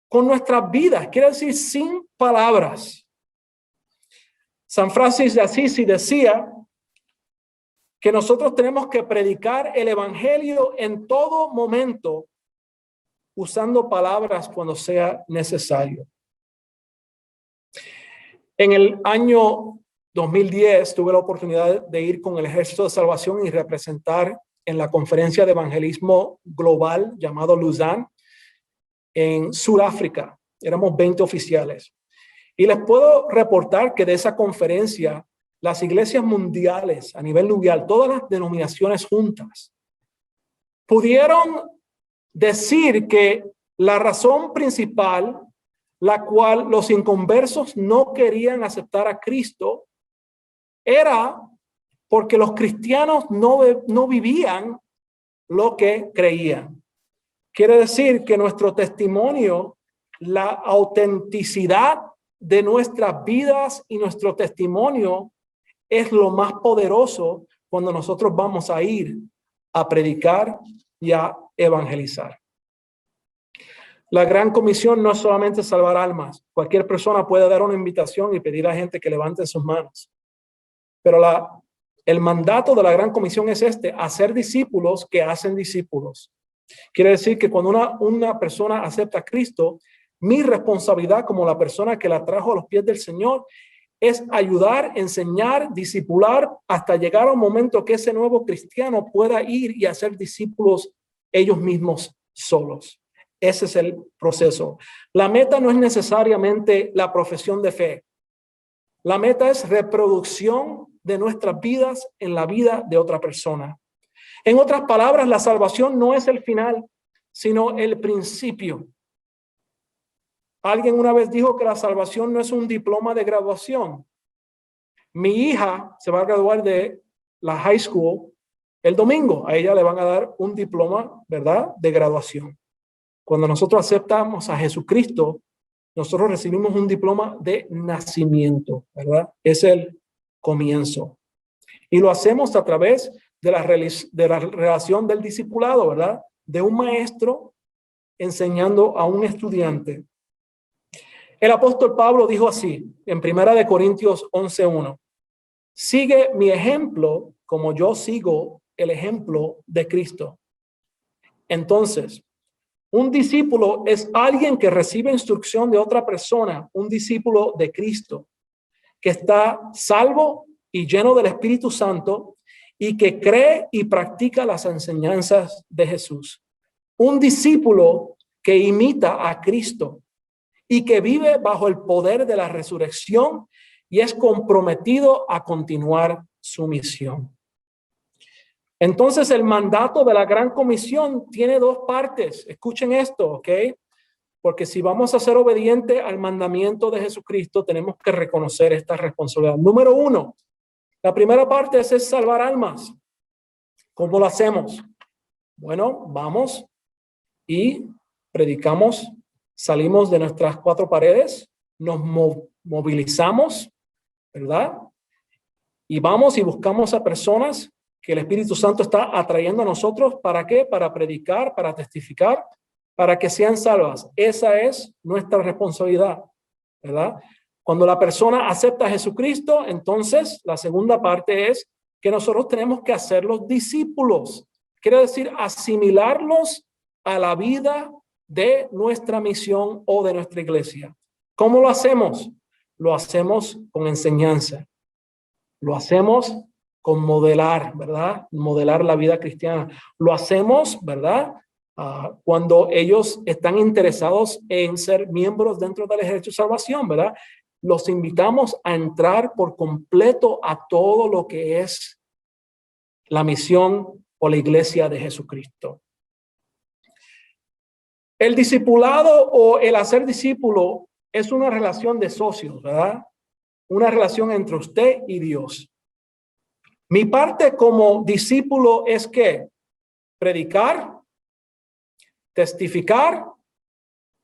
con nuestras vidas, quiere decir sin palabras. San Francisco de Asís decía que nosotros tenemos que predicar el evangelio en todo momento, usando palabras cuando sea necesario. En el año 2010 tuve la oportunidad de ir con el Ejército de Salvación y representar en la conferencia de evangelismo global llamado Lausanne en Sudáfrica. Éramos 20 oficiales. Y les puedo reportar que de esa conferencia, las iglesias mundiales a nivel mundial, todas las denominaciones juntas, pudieron decir que la razón principal, la cual los inconversos no querían aceptar a Cristo, era porque los cristianos no vivían lo que creían. Quiere decir que nuestro testimonio, la autenticidad de nuestras vidas y nuestro testimonio es lo más poderoso cuando nosotros vamos a ir a predicar y a evangelizar. La gran comisión no es solamente salvar almas. Cualquier persona puede dar una invitación y pedir a la gente que levante sus manos. Pero el mandato de la gran comisión es hacer discípulos que hacen discípulos. Quiere decir que cuando una persona acepta a Cristo, mi responsabilidad como la persona que la trajo a los pies del Señor es ayudar, enseñar, discipular hasta llegar a un momento que ese nuevo cristiano pueda ir y hacer discípulos ellos mismos solos. Ese es el proceso. La meta no es necesariamente la profesión de fe. La meta es reproducción de nuestras vidas en la vida de otra persona. En otras palabras, la salvación no es el final, sino el principio. Alguien una vez dijo que la salvación no es un diploma de graduación. Mi hija se va a graduar de la high school el domingo. A ella le van a dar un diploma, ¿verdad?, de graduación. Cuando nosotros aceptamos a Jesucristo, nosotros recibimos un diploma de nacimiento, ¿verdad? Es el comienzo. Y lo hacemos a través de la relación del discipulado, ¿verdad? De un maestro enseñando a un estudiante. El apóstol Pablo dijo así en 1 Corintios 11:1. Sigue mi ejemplo como yo sigo el ejemplo de Cristo. Entonces, un discípulo es alguien que recibe instrucción de otra persona, un discípulo de Cristo, que está salvo y lleno del Espíritu Santo y que cree y practica las enseñanzas de Jesús. Un discípulo que imita a Cristo y que vive bajo el poder de la resurrección y es comprometido a continuar su misión. Entonces, el mandato de la Gran Comisión tiene dos partes. Escuchen esto, ¿ok? Porque si vamos a ser obedientes al mandamiento de Jesucristo, tenemos que reconocer esta responsabilidad. Número 1, la primera parte es salvar almas. ¿Cómo lo hacemos? Bueno, vamos y predicamos, salimos de nuestras 4 paredes, nos movilizamos, ¿verdad? Y vamos y buscamos a personas que el Espíritu Santo está atrayendo a nosotros. ¿Para qué? Para predicar, para testificar, para que sean salvas. Esa es nuestra responsabilidad, ¿verdad? Cuando la persona acepta a Jesucristo, entonces la segunda parte es que nosotros tenemos que hacerlos discípulos. Quiere decir asimilarlos a la vida de nuestra misión o de nuestra iglesia. ¿Cómo lo hacemos? Lo hacemos con enseñanza. Lo hacemos con modelar, ¿verdad? Modelar la vida cristiana. Lo hacemos, ¿verdad? Cuando ellos están interesados en ser miembros dentro del ejército de salvación, ¿verdad? Los invitamos a entrar por completo a todo lo que es la misión o la iglesia de Jesucristo. El discipulado o el hacer discípulo es una relación de socios, ¿verdad? Una relación entre usted y Dios. Mi parte como discípulo es que predicar, testificar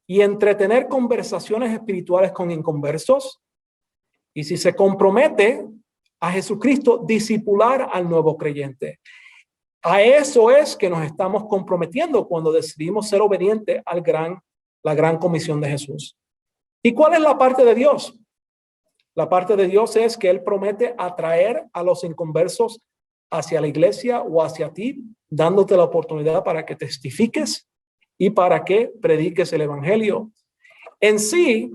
y entretener conversaciones espirituales con inconversos. Y si se compromete a Jesucristo, discipular al nuevo creyente. A eso es que nos estamos comprometiendo cuando decidimos ser obedientes a la gran comisión de Jesús. ¿Y cuál es la parte de Dios? La parte de Dios es que Él promete atraer a los inconversos hacia la iglesia o hacia ti, dándote la oportunidad para que testifiques y para que prediques el evangelio. En sí,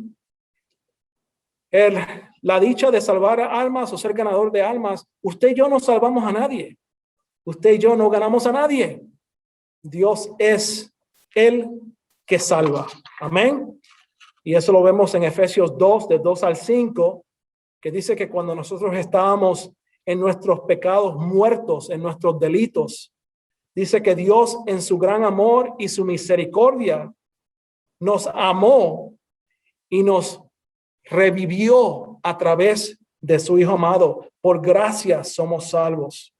la dicha de salvar almas o ser ganador de almas, usted y yo no salvamos a nadie. Usted y yo no ganamos a nadie. Dios es el que salva. Amén. Y eso lo vemos en Efesios 2, de 2 al 5, que dice que cuando nosotros estábamos en nuestros pecados muertos, en nuestros delitos, dice que Dios en su gran amor y su misericordia nos amó y nos revivió a través de su Hijo amado. Por gracia somos salvos.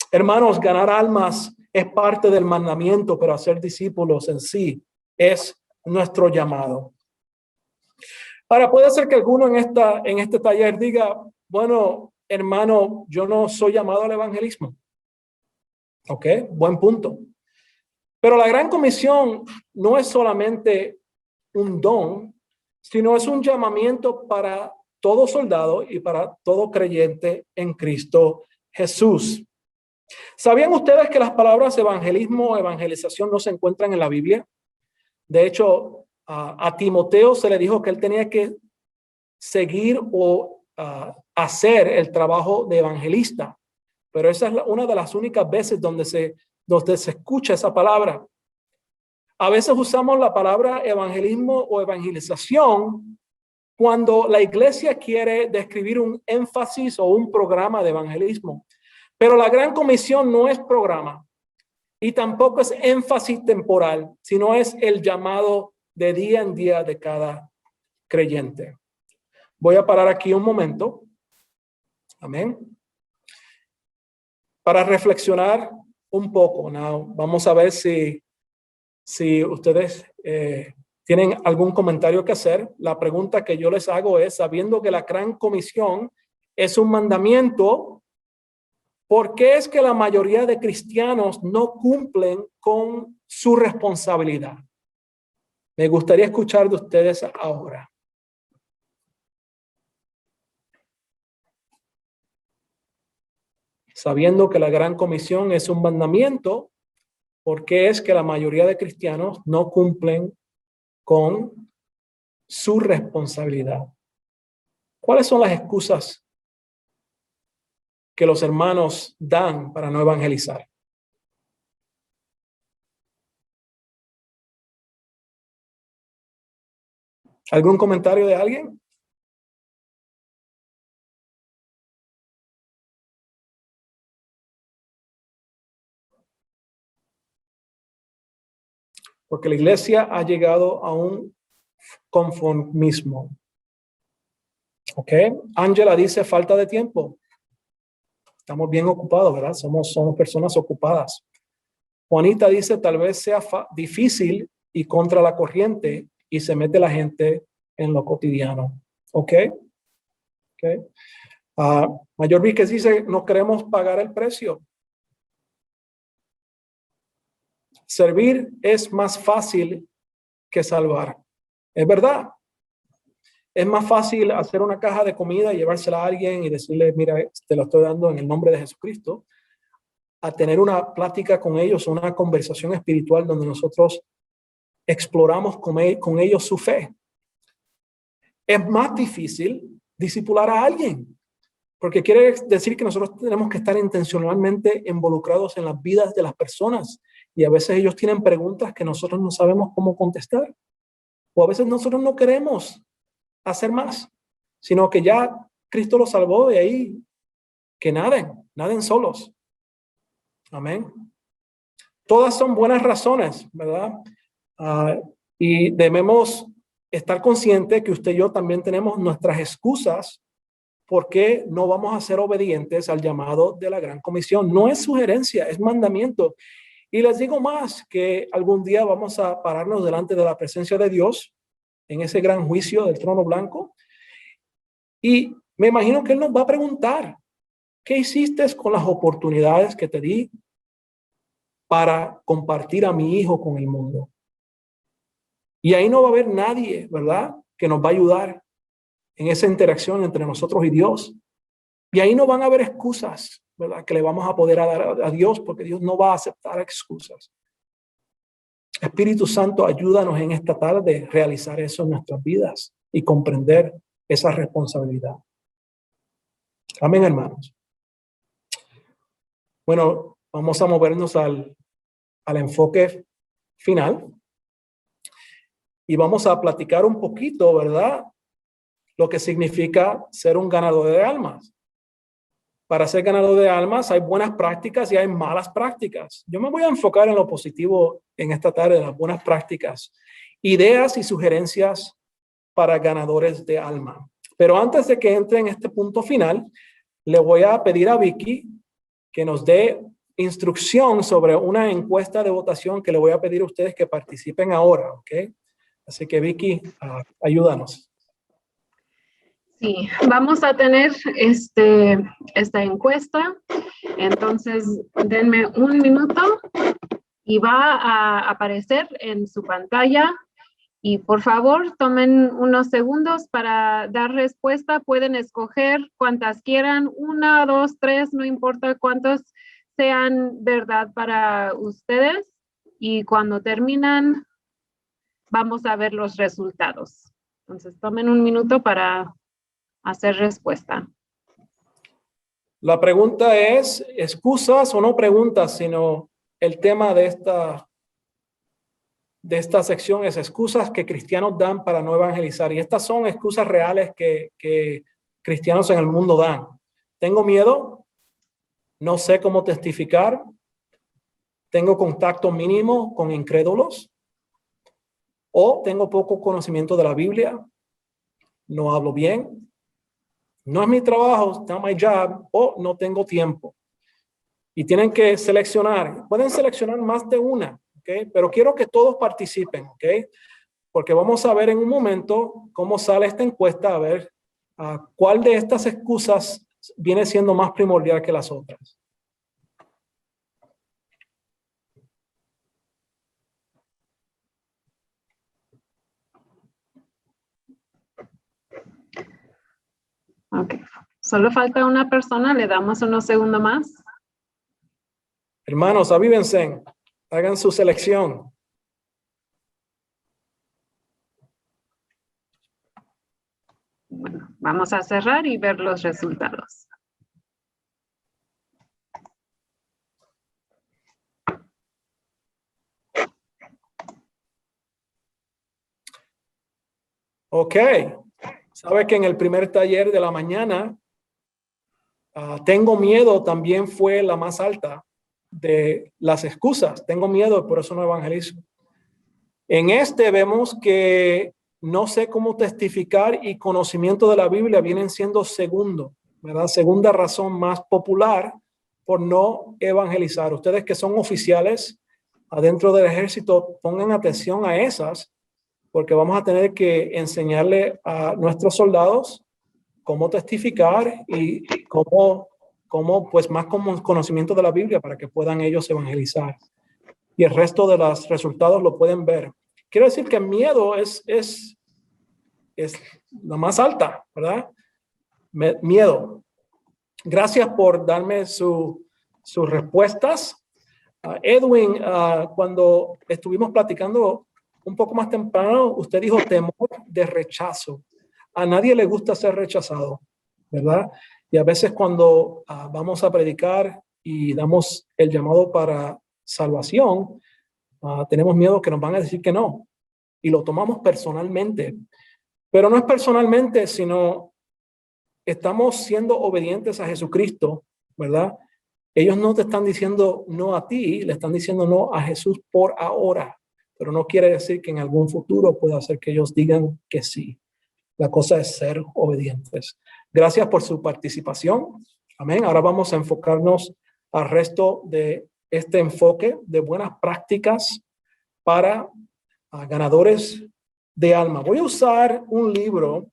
Hermanos, ganar almas es parte del mandamiento, pero hacer discípulos en sí es nuestro llamado. Ahora, puede ser que alguno en este taller diga, bueno, hermano, yo no soy llamado al evangelismo. Ok, buen punto. Pero la Gran Comisión no es solamente un don, sino es un llamamiento para todo soldado y para todo creyente en Cristo Jesús. ¿Sabían ustedes que las palabras evangelismo o evangelización no se encuentran en la Biblia? De hecho, a Timoteo se le dijo que él tenía que seguir o hacer el trabajo de evangelista. Pero esa es una de las únicas veces donde se escucha esa palabra. A veces usamos la palabra evangelismo o evangelización cuando la iglesia quiere describir un énfasis o un programa de evangelismo. Pero la Gran Comisión no es programa y tampoco es énfasis temporal, sino es el llamado de día en día de cada creyente. Voy a parar aquí un momento Amén. Para reflexionar un poco, vamos a ver si ustedes tienen algún comentario que hacer. La pregunta que yo les hago es, sabiendo que la Gran Comisión es un mandamiento, ¿por qué es que la mayoría de cristianos no cumplen con su responsabilidad? Me gustaría escuchar de ustedes ahora. Sabiendo que la Gran Comisión es un mandamiento, ¿por qué es que la mayoría de cristianos no cumplen con su responsabilidad? ¿Cuáles son las excusas que los hermanos dan para no evangelizar? ¿Algún comentario de alguien? Porque la iglesia ha llegado a un conformismo. ¿Ok? Ángela dice falta de tiempo. Estamos bien ocupados, ¿verdad? Somos personas ocupadas. Juanita dice tal vez sea difícil y contra la corriente y se mete la gente en lo cotidiano. ¿Ok? ¿Ok? Mayor Víquez dice no queremos pagar el precio. Servir es más fácil que salvar. Es verdad. Es más fácil hacer una caja de comida y llevársela a alguien y decirle, mira, te lo estoy dando en el nombre de Jesucristo, a tener una plática con ellos, una conversación espiritual donde nosotros exploramos con ellos su fe. Es más difícil discipular a alguien, porque quiere decir que nosotros tenemos que estar intencionalmente involucrados en las vidas de las personas y a veces ellos tienen preguntas que nosotros no sabemos cómo contestar o a veces nosotros no queremos hacer más, sino que ya Cristo los salvó de ahí, que naden solos. Amén. Todas son buenas razones, ¿verdad? Y debemos estar conscientes que usted y yo también tenemos nuestras excusas por qué no vamos a ser obedientes al llamado de la Gran Comisión. No es sugerencia, es mandamiento. Y les digo más, que algún día vamos a pararnos delante de la presencia de Dios en ese gran juicio del trono blanco. Y me imagino que Él nos va a preguntar, ¿qué hiciste con las oportunidades que te di para compartir a mi hijo con el mundo? Y ahí no va a haber nadie, ¿verdad?, que nos va a ayudar en esa interacción entre nosotros y Dios. Y ahí no van a haber excusas, ¿verdad?, que le vamos a poder dar a Dios, porque Dios no va a aceptar excusas. Espíritu Santo, ayúdanos en esta tarde a realizar eso en nuestras vidas y comprender esa responsabilidad. Amén, hermanos. Bueno, vamos a movernos al enfoque final y vamos a platicar un poquito, ¿verdad?, lo que significa ser un ganador de almas. Para ser ganador de almas hay buenas prácticas y hay malas prácticas. Yo me voy a enfocar en lo positivo en esta tarde, las buenas prácticas, ideas y sugerencias para ganadores de alma. Pero antes de que entre en este punto final, le voy a pedir a Vicky que nos dé instrucción sobre una encuesta de votación que le voy a pedir a ustedes que participen ahora, ¿ok? Así que Vicky, ayúdanos. Sí, vamos a tener esta encuesta, entonces denme un minuto y va a aparecer en su pantalla y por favor tomen unos segundos para dar respuesta. Pueden escoger cuantas quieran, 1, 2, 3, no importa cuántos sean verdad para ustedes y cuando terminan vamos a ver los resultados. Entonces tomen un minuto para hacer respuesta. La pregunta es, excusas o no preguntas, sino el tema de esta sección es excusas que cristianos dan para no evangelizar. Y estas son excusas reales que cristianos en el mundo dan. Tengo miedo, no sé cómo testificar, tengo contacto mínimo con incrédulos, o tengo poco conocimiento de la Biblia, no hablo bien, no es mi trabajo, it's not my job, o no tengo tiempo. Y tienen que seleccionar. Pueden seleccionar más de una, ¿ok? Pero quiero que todos participen, ¿ok? Porque vamos a ver en un momento cómo sale esta encuesta, a ver cuál de estas excusas viene siendo más primordial que las otras. Ok, solo falta una persona, le damos unos segundos más. Hermanos, avívense, hagan su selección. Bueno, vamos a cerrar y ver los resultados. Ok, sabe que en el primer taller de la mañana, tengo miedo también fue la más alta de las excusas. Tengo miedo, por eso no evangelizo. En este vemos que no sé cómo testificar y conocimiento de la Biblia vienen siendo segundo, ¿verdad? Segunda razón más popular por no evangelizar. Ustedes que son oficiales adentro del ejército, pongan atención a esas, porque vamos a tener que enseñarle a nuestros soldados cómo testificar y cómo pues más conocimiento de la Biblia para que puedan ellos evangelizar. Y el resto de los resultados lo pueden ver. Quiero decir que miedo es la más alta, ¿verdad? Miedo. Gracias por darme sus respuestas. Edwin, cuando estuvimos platicando un poco más temprano, usted dijo temor de rechazo. A nadie le gusta ser rechazado, ¿verdad? Y a veces cuando vamos a predicar y damos el llamado para salvación, tenemos miedo que nos van a decir que no. Y lo tomamos personalmente. Pero no es personalmente, sino estamos siendo obedientes a Jesucristo, ¿verdad? Ellos no te están diciendo no a ti, le están diciendo no a Jesús por ahora. Pero no quiere decir que en algún futuro pueda hacer que ellos digan que sí. La cosa es ser obedientes. Gracias por su participación. Amén. Ahora vamos a enfocarnos al resto de este enfoque de buenas prácticas para ganadores de alma. Voy a usar un libro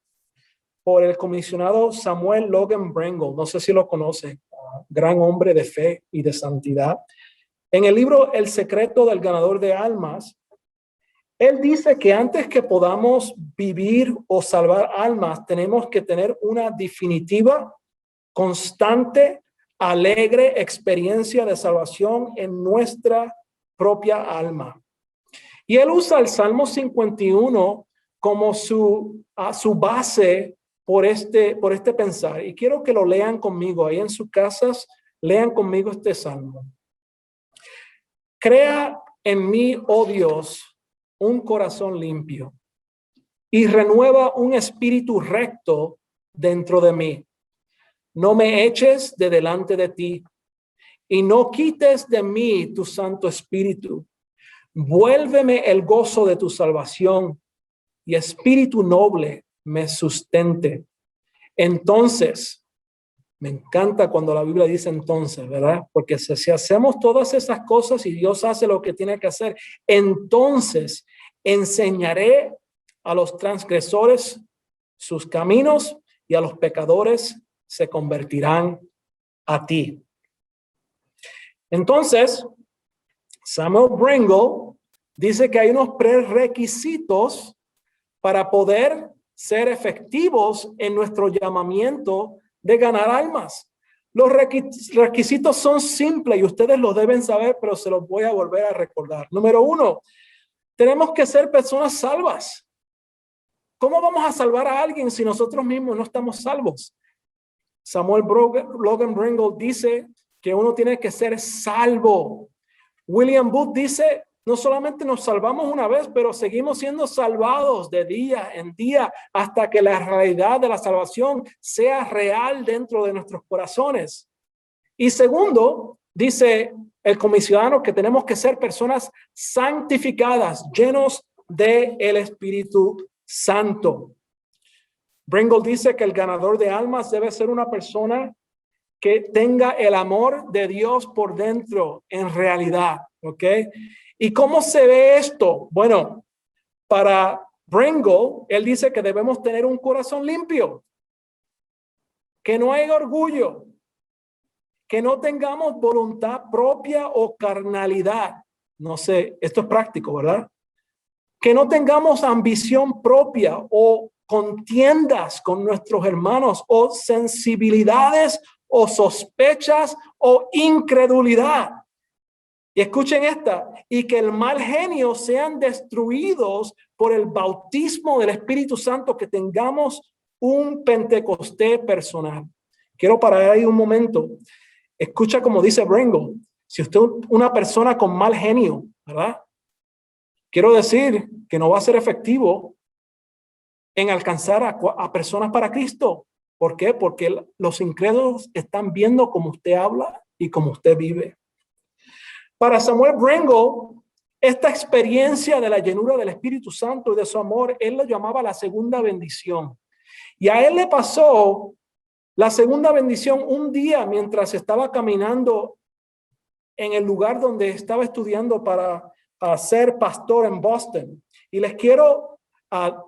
por el comisionado Samuel Logan Brengle. No sé si lo conocen. Gran hombre de fe y de santidad. En el libro El secreto del ganador de almas, él dice que antes que podamos vivir o salvar almas, tenemos que tener una definitiva, constante, alegre experiencia de salvación en nuestra propia alma. Y él usa el Salmo 51 como su base por este pensar. Y quiero que lo lean conmigo ahí en sus casas, lean conmigo este salmo. Crea en mí, oh Dios, un corazón limpio y renueva un espíritu recto dentro de mí. No me eches de delante de ti y no quites de mí tu Santo Espíritu. Vuélveme el gozo de tu salvación y espíritu noble me sustente. Entonces, me encanta cuando la Biblia dice entonces, ¿verdad? Porque si hacemos todas esas cosas y Dios hace lo que tiene que hacer, entonces enseñaré a los transgresores sus caminos y a los pecadores se convertirán a ti. Entonces, Samuel Brengle dice que hay unos prerequisitos para poder ser efectivos en nuestro llamamiento de ganar almas. Los requisitos son simples y ustedes los deben saber, pero se los voy a volver a recordar. Número 1, tenemos que ser personas salvas. ¿Cómo vamos a salvar a alguien si nosotros mismos no estamos salvos? Samuel Logan Brengle dice que uno tiene que ser salvo. William Booth dice, no solamente nos salvamos una vez, pero seguimos siendo salvados de día en día hasta que la realidad de la salvación sea real dentro de nuestros corazones. Y segundo, dice el comisionado que tenemos que ser personas santificadas, llenos del Espíritu Santo. Brengle dice que el ganador de almas debe ser una persona que tenga el amor de Dios por dentro, en realidad, ¿ok? ¿Y cómo se ve esto? Bueno, para Brengle, él dice que debemos tener un corazón limpio, que no hay orgullo, que no tengamos voluntad propia o carnalidad. No sé, esto es práctico, ¿verdad? Que no tengamos ambición propia o contiendas con nuestros hermanos o sensibilidades o sospechas o incredulidad. Y escuchen esta, y que el mal genio sean destruidos por el bautismo del Espíritu Santo, que tengamos un Pentecostés personal. Quiero parar ahí un momento. Escucha como dice Brengle, si usted es una persona con mal genio, ¿verdad? Quiero decir que no va a ser efectivo en alcanzar a personas para Cristo. ¿Por qué? Porque los incrédulos están viendo cómo usted habla y cómo usted vive. Para Samuel Brengle, esta experiencia de la llenura del Espíritu Santo y de su amor, él lo llamaba la segunda bendición. Y a él le pasó la segunda bendición un día mientras estaba caminando en el lugar donde estaba estudiando para ser pastor en Boston. Y les quiero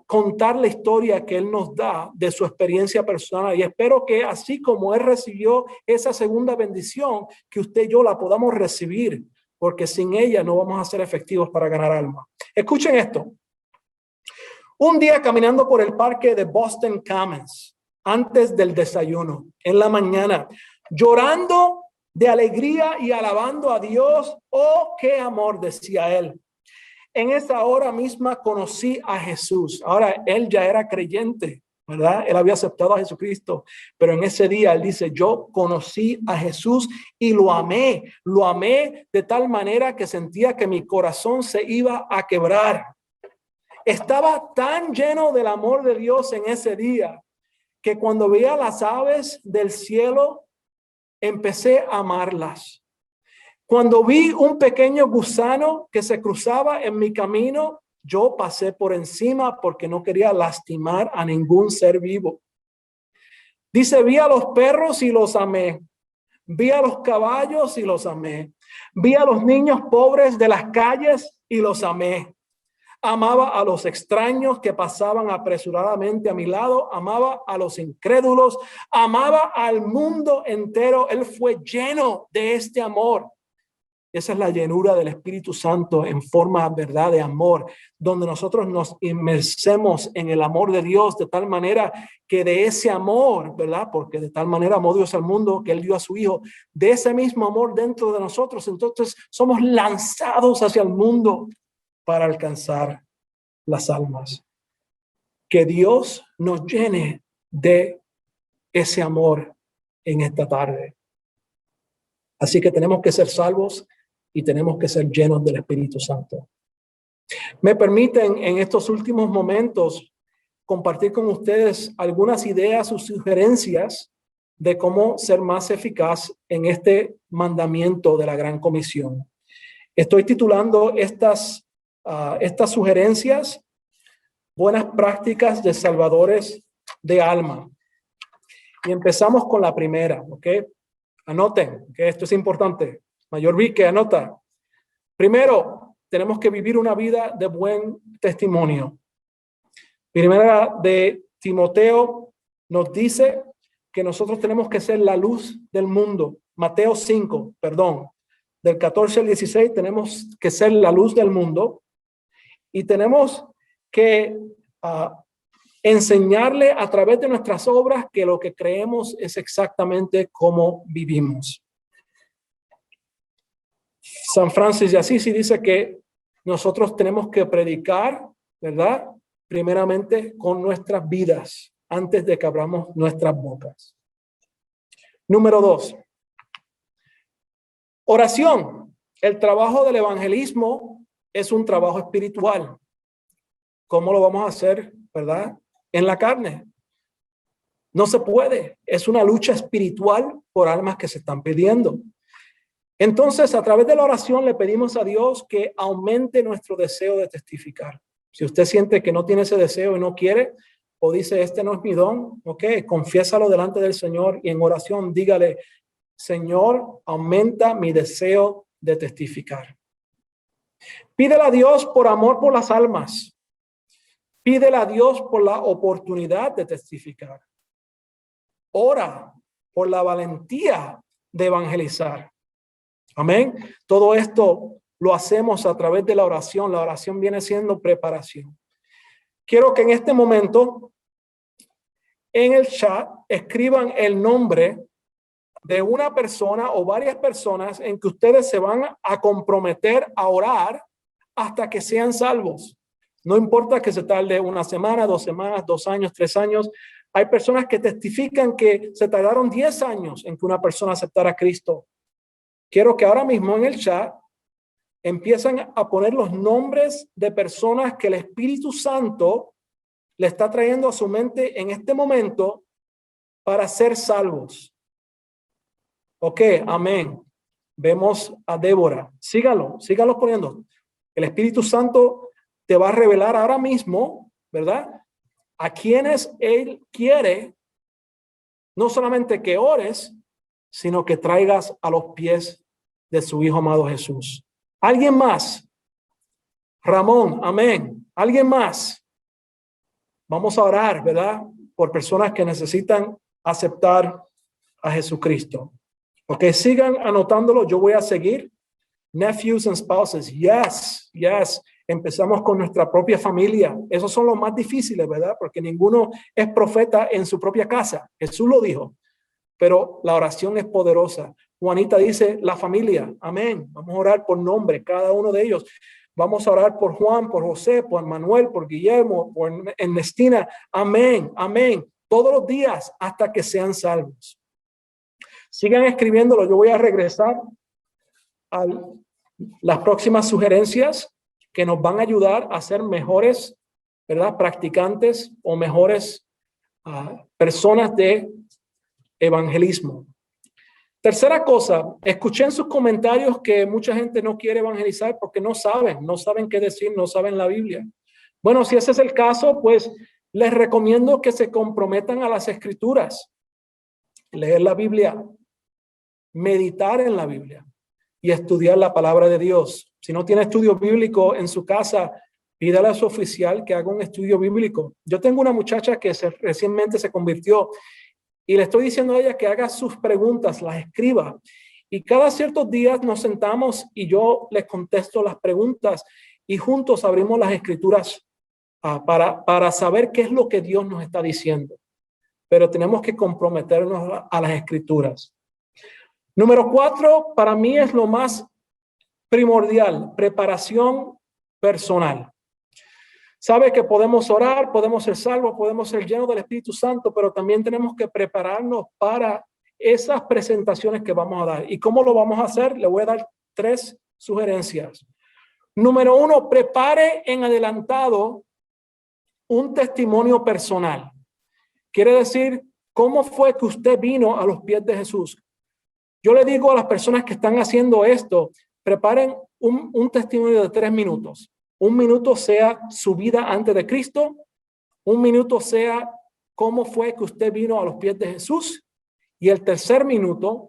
contar la historia que él nos da de su experiencia personal. Y espero que así como él recibió esa segunda bendición, que usted y yo la podamos recibir, porque sin ella no vamos a ser efectivos para ganar alma. Escuchen esto. Un día caminando por el parque de Boston Commons, antes del desayuno, en la mañana, llorando de alegría y alabando a Dios. Oh, qué amor, decía él. En esa hora misma conocí a Jesús. Ahora, él ya era creyente, ¿verdad? Él había aceptado a Jesucristo, pero en ese día él dice, yo conocí a Jesús y lo amé de tal manera que sentía que mi corazón se iba a quebrar. Estaba tan lleno del amor de Dios en ese día que cuando veía las aves del cielo, empecé a amarlas. Cuando vi un pequeño gusano que se cruzaba en mi camino, yo pasé por encima porque no quería lastimar a ningún ser vivo. Dice, vi a los perros y los amé. Vi a los caballos y los amé. Vi a los niños pobres de las calles y los amé. Amaba a los extraños que pasaban apresuradamente a mi lado. Amaba a los incrédulos. Amaba al mundo entero. Él fue lleno de este amor. Esa es la llenura del Espíritu Santo en forma, verdad, de amor, donde nosotros nos inmersemos en el amor de Dios de tal manera que de ese amor, verdad, porque de tal manera amó Dios al mundo que Él dio a su Hijo, de ese mismo amor dentro de nosotros, entonces somos lanzados hacia el mundo para alcanzar las almas. Que Dios nos llene de ese amor en esta tarde. Así que tenemos que ser salvos y tenemos que ser llenos del Espíritu Santo. Me permiten en estos últimos momentos compartir con ustedes algunas ideas o sugerencias de cómo ser más eficaz en este mandamiento de la Gran Comisión. Estoy titulando estas sugerencias Buenas prácticas de salvadores de alma. Y empezamos con la primera, ¿ok? Anoten, que esto es importante. Mayor Vique, anota. Primero, tenemos que vivir una vida de buen testimonio. Primera de Timoteo nos dice que nosotros tenemos que ser la luz del mundo. Mateo 5, del 14 al 16 tenemos que ser la luz del mundo y tenemos que enseñarle a través de nuestras obras que lo que creemos es exactamente como vivimos. San Francis de Asís dice que nosotros tenemos que predicar, ¿verdad? Primeramente con nuestras vidas, antes de que abramos nuestras bocas. Número 2. Oración. El trabajo del evangelismo es un trabajo espiritual. ¿Cómo lo vamos a hacer, verdad? En la carne. No se puede. Es una lucha espiritual por almas que se están pidiendo. Entonces, a través de la oración le pedimos a Dios que aumente nuestro deseo de testificar. Si usted siente que no tiene ese deseo y no quiere, o dice, este no es mi don, ok, confiésalo delante del Señor y en oración dígale, Señor, aumenta mi deseo de testificar. Pídele a Dios por amor por las almas. Pídele a Dios por la oportunidad de testificar. Ora por la valentía de evangelizar. Amén. Todo esto lo hacemos a través de la oración. La oración viene siendo preparación. Quiero que en este momento, en el chat, escriban el nombre de una persona o varias personas en que ustedes se van a comprometer a orar hasta que sean salvos. No importa que se tarde una semana, 2 semanas, 2 años, 3 años. Hay personas que testifican que se tardaron 10 años en que una persona aceptara a Cristo. Quiero que ahora mismo en el chat empiecen a poner los nombres de personas que el Espíritu Santo le está trayendo a su mente en este momento para ser salvos. Ok, amén. Vemos a Débora. Sígalo poniendo. El Espíritu Santo te va a revelar ahora mismo, ¿verdad? A quienes Él quiere, no solamente que ores, sino que traigas a los pies de su Hijo amado Jesús. ¿Alguien más? Ramón, amén. ¿Alguien más? Vamos a orar, ¿verdad? Por personas que necesitan aceptar a Jesucristo. Ok, sigan anotándolo. Yo voy a seguir. Nephews and spouses. Yes, yes. Empezamos con nuestra propia familia. Esos son los más difíciles, ¿verdad? Porque ninguno es profeta en su propia casa. Jesús lo dijo. Pero la oración es poderosa. Juanita dice, la familia. Amén. Vamos a orar por nombre, cada uno de ellos. Vamos a orar por Juan, por José, por Manuel, por Guillermo, por Ernestina. Amén, amén. Todos los días hasta que sean salvos. Sigan escribiéndolo. Yo voy a regresar a las próximas sugerencias que nos van a ayudar a ser mejores, ¿verdad? Practicantes o mejores personas de evangelismo. Tercera cosa, escuché en sus comentarios que mucha gente no quiere evangelizar porque no saben qué decir, no saben la Biblia. Bueno, si ese es el caso, pues les recomiendo que se comprometan a las Escrituras, leer la Biblia, meditar en la Biblia y estudiar la palabra de Dios. Si no tiene estudio bíblico en su casa, pídale a su oficial que haga un estudio bíblico. Yo tengo una muchacha que recientemente se convirtió y le estoy diciendo a ella que haga sus preguntas, las escriba. Y cada ciertos días nos sentamos y yo les contesto las preguntas y juntos abrimos las escrituras para saber qué es lo que Dios nos está diciendo. Pero tenemos que comprometernos a las escrituras. Número 4, para mí es lo más primordial, preparación personal. Sabe que podemos orar, podemos ser salvos, podemos ser llenos del Espíritu Santo, pero también tenemos que prepararnos para esas presentaciones que vamos a dar. ¿Y cómo lo vamos a hacer? Le voy a dar 3 sugerencias. Número 1, prepare en adelantado un testimonio personal. Quiere decir, ¿cómo fue que usted vino a los pies de Jesús? Yo le digo a las personas que están haciendo esto, preparen un testimonio de 3 minutos. 1 minuto sea su vida antes de Cristo. 1 minuto sea cómo fue que usted vino a los pies de Jesús. Y el tercer minuto,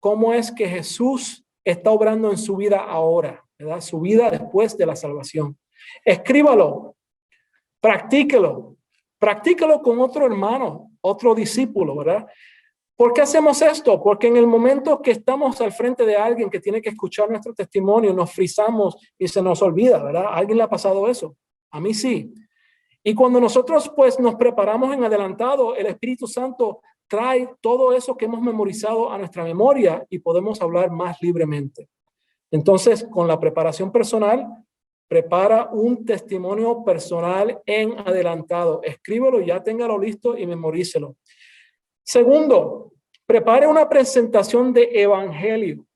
cómo es que Jesús está obrando en su vida ahora, ¿verdad? Su vida después de la salvación. Escríbalo, practíquelo con otro hermano, otro discípulo, ¿verdad? ¿Por qué hacemos esto? Porque en el momento que estamos al frente de alguien que tiene que escuchar nuestro testimonio, nos frizamos y se nos olvida, ¿verdad? ¿A alguien le ha pasado eso? A mí sí. Y cuando nosotros pues nos preparamos en adelantado, el Espíritu Santo trae todo eso que hemos memorizado a nuestra memoria y podemos hablar más libremente. Entonces, con la preparación personal, prepara un testimonio personal en adelantado. Escríbelo, ya téngalo listo y memorícelo. Segundo, prepare una presentación de evangelio.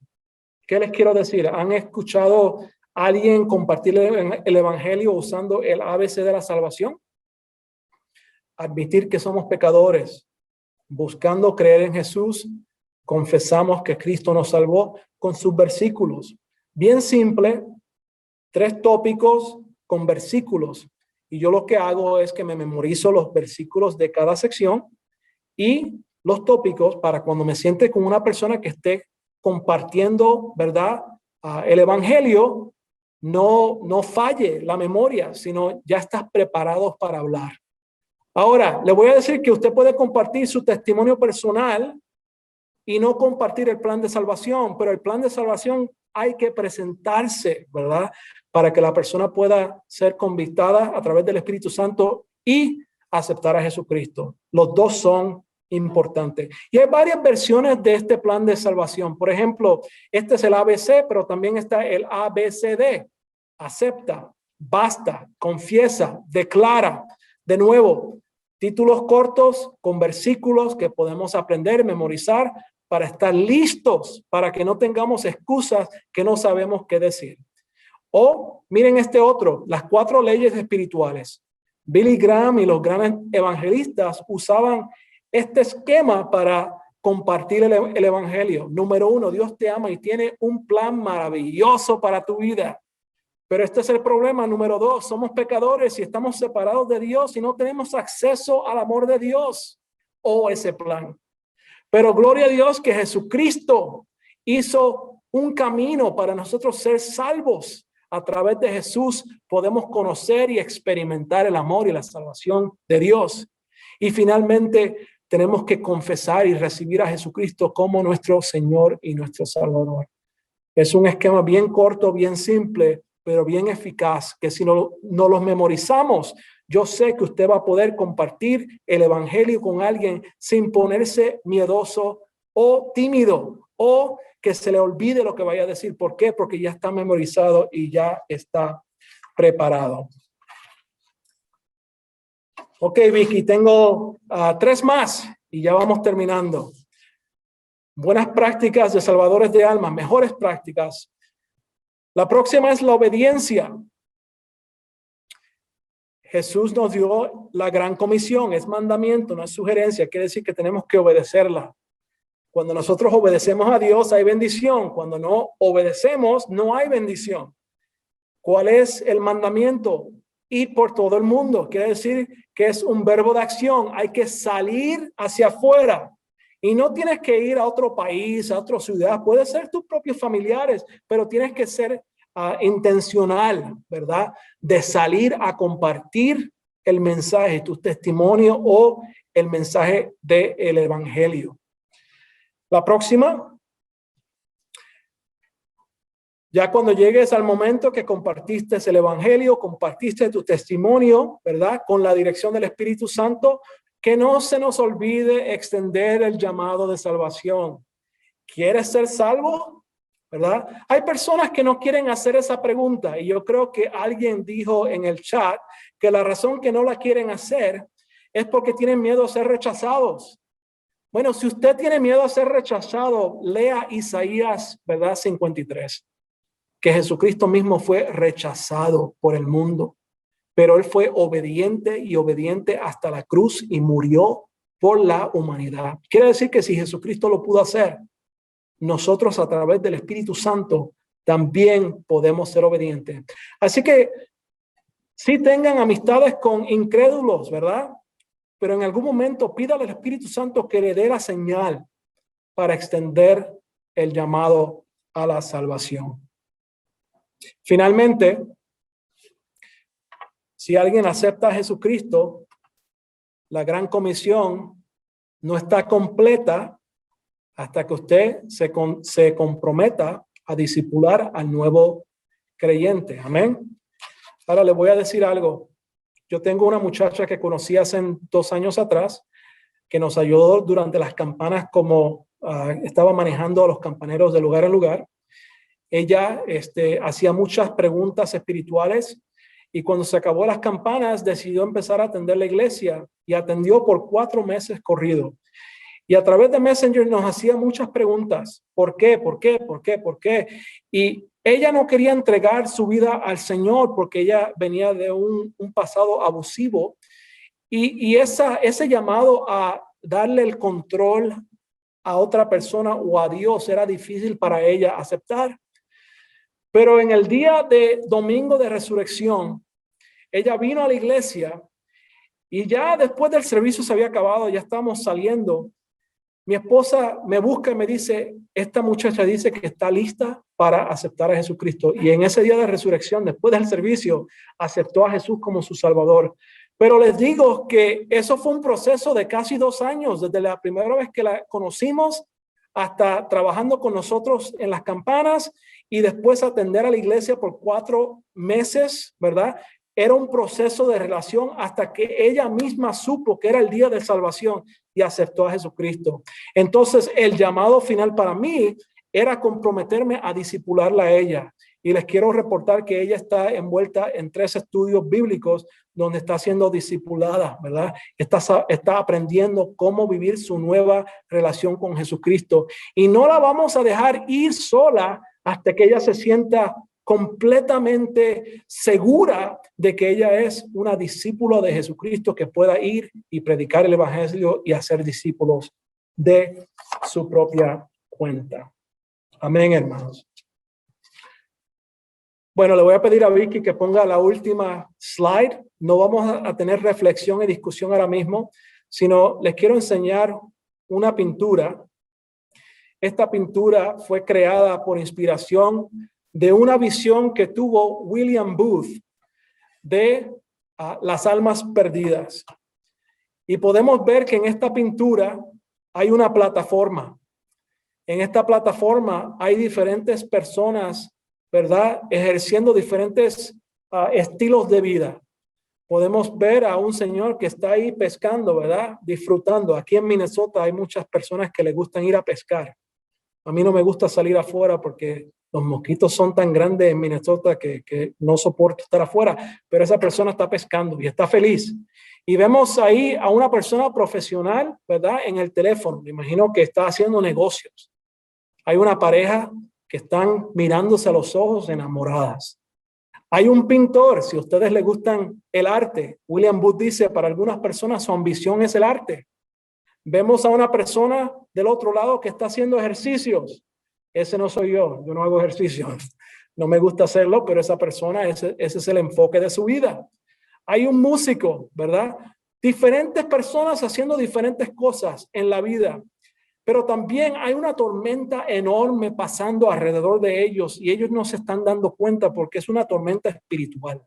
¿Qué les quiero decir? ¿Han escuchado a alguien compartir el evangelio usando el ABC de la salvación? Admitir que somos pecadores, buscando creer en Jesús, confesamos que Cristo nos salvó con sus versículos. Bien simple, 3 tópicos con versículos. Y yo lo que hago es que me memorizo los versículos de cada sección y los tópicos para cuando me siente con una persona que esté compartiendo, ¿verdad? El evangelio, no falle la memoria, sino ya estás preparados para hablar. Ahora, le voy a decir que usted puede compartir su testimonio personal y no compartir el plan de salvación, pero el plan de salvación hay que presentarse, ¿verdad? Para que la persona pueda ser convictada a través del Espíritu Santo y aceptar a Jesucristo. Los dos son importantes. Y hay varias versiones de este plan de salvación. Por ejemplo, este es el ABC, pero también está el ABCD. Acepta, basta, confiesa, declara. De nuevo, títulos cortos con versículos que podemos aprender, memorizar, para estar listos, para que no tengamos excusas que no sabemos qué decir. O miren este otro, las 4 leyes espirituales. Billy Graham y los grandes evangelistas usaban este esquema para compartir el evangelio. Número 1, Dios te ama y tiene un plan maravilloso para tu vida. Pero este es el problema. Número 2, somos pecadores y estamos separados de Dios y no tenemos acceso al amor de Dios o ese plan. Pero gloria a Dios que Jesucristo hizo un camino para nosotros ser salvos. A través de Jesús podemos conocer y experimentar el amor y la salvación de Dios. Y finalmente tenemos que confesar y recibir a Jesucristo como nuestro Señor y nuestro Salvador. Es un esquema bien corto, bien simple, pero bien eficaz, que si no los memorizamos, yo sé que usted va a poder compartir el evangelio con alguien sin ponerse miedoso o tímido o que se le olvide lo que vaya a decir. ¿Por qué? Porque ya está memorizado y ya está preparado. Ok, Vicky, tengo 3 más y ya vamos terminando. Buenas prácticas de salvadores de almas, mejores prácticas. La próxima es la obediencia. Jesús nos dio la gran comisión, es mandamiento, no es sugerencia, quiere decir que tenemos que obedecerla. Cuando nosotros obedecemos a Dios hay bendición, cuando no obedecemos no hay bendición. ¿Cuál es el mandamiento? Ir por todo el mundo, quiere decir que es un verbo de acción, hay que salir hacia afuera. Y no tienes que ir a otro país, a otra ciudad, puede ser tus propios familiares, pero tienes que ser intencional, ¿verdad? De salir a compartir el mensaje, tu testimonio o el mensaje del evangelio. La próxima, ya cuando llegues al momento que compartiste el evangelio, compartiste tu testimonio, ¿verdad? Con la dirección del Espíritu Santo, que no se nos olvide extender el llamado de salvación. ¿Quieres ser salvo? ¿Verdad? Hay personas que no quieren hacer esa pregunta y yo creo que alguien dijo en el chat que la razón que no la quieren hacer es porque tienen miedo a ser rechazados. Bueno, si usted tiene miedo a ser rechazado, lea Isaías, ¿verdad? 53, que Jesucristo mismo fue rechazado por el mundo, pero él fue obediente y obediente hasta la cruz y murió por la humanidad. Quiere decir que si Jesucristo lo pudo hacer, nosotros a través del Espíritu Santo también podemos ser obedientes. Así que sí tengan amistades con incrédulos, ¿verdad? Pero en algún momento pídale al Espíritu Santo que le dé la señal para extender el llamado a la salvación. Finalmente, si alguien acepta a Jesucristo, la gran comisión no está completa hasta que usted se comprometa a discipular al nuevo creyente. Amén. Ahora le voy a decir algo. Yo tengo una muchacha que conocí hace 2 años atrás que nos ayudó durante las campanas como estaba manejando a los campaneros de lugar en lugar. Ella hacía muchas preguntas espirituales y cuando se acabó las campanas decidió empezar a atender la iglesia y atendió por 4 meses corrido. Y a través de Messenger nos hacía muchas preguntas. ¿Por qué? ¿Por qué? ¿Por qué? ¿Por qué? Y ella no quería entregar su vida al Señor porque ella venía de un pasado abusivo. Y ese llamado a darle el control a otra persona o a Dios era difícil para ella aceptar. Pero en el día de domingo de resurrección, ella vino a la iglesia y ya después del servicio se había acabado, ya estábamos saliendo. Mi esposa me busca y me dice, esta muchacha dice que está lista para aceptar a Jesucristo. Y en ese día de resurrección, después del servicio, aceptó a Jesús como su Salvador. Pero les digo que eso fue un proceso de casi 2 años, desde la primera vez que la conocimos hasta trabajando con nosotros en las campanas y después atender a la iglesia por 4 meses, ¿verdad? Era un proceso de relación hasta que ella misma supo que era el día de salvación y aceptó a Jesucristo. Entonces, el llamado final para mí era comprometerme a discipularla a ella. Y les quiero reportar que ella está envuelta en 3 estudios bíblicos donde está siendo discipulada, ¿verdad? Está aprendiendo cómo vivir su nueva relación con Jesucristo. Y no la vamos a dejar ir sola hasta que ella se sienta completamente segura de que ella es una discípula de Jesucristo que pueda ir y predicar el evangelio y hacer discípulos de su propia cuenta. Amén, hermanos. Bueno, le voy a pedir a Vicky que ponga la última slide. No vamos a tener reflexión y discusión ahora mismo, sino les quiero enseñar una pintura. Esta pintura fue creada por inspiración de una visión que tuvo William Booth de las almas perdidas. Y podemos ver que en esta pintura hay una plataforma. En esta plataforma hay diferentes personas, ¿verdad? Ejerciendo diferentes estilos de vida. Podemos ver a un señor que está ahí pescando, ¿verdad? Disfrutando. Aquí en Minnesota hay muchas personas que les gustan ir a pescar. A mí no me gusta salir afuera porque los mosquitos son tan grandes en Minnesota que no soporto estar afuera, pero esa persona está pescando y está feliz. Y vemos ahí a una persona profesional, ¿verdad? En el teléfono. Me imagino que está haciendo negocios. Hay una pareja que están mirándose a los ojos enamoradas. Hay un pintor, si a ustedes les gustan el arte, William Booth dice, para algunas personas su ambición es el arte. Vemos a una persona del otro lado que está haciendo ejercicios. Ese no soy yo no hago ejercicios. No me gusta hacerlo, pero esa persona, ese es el enfoque de su vida. Hay un músico, ¿verdad? Diferentes personas haciendo diferentes cosas en la vida. Pero también hay una tormenta enorme pasando alrededor de ellos y ellos no se están dando cuenta porque es una tormenta espiritual.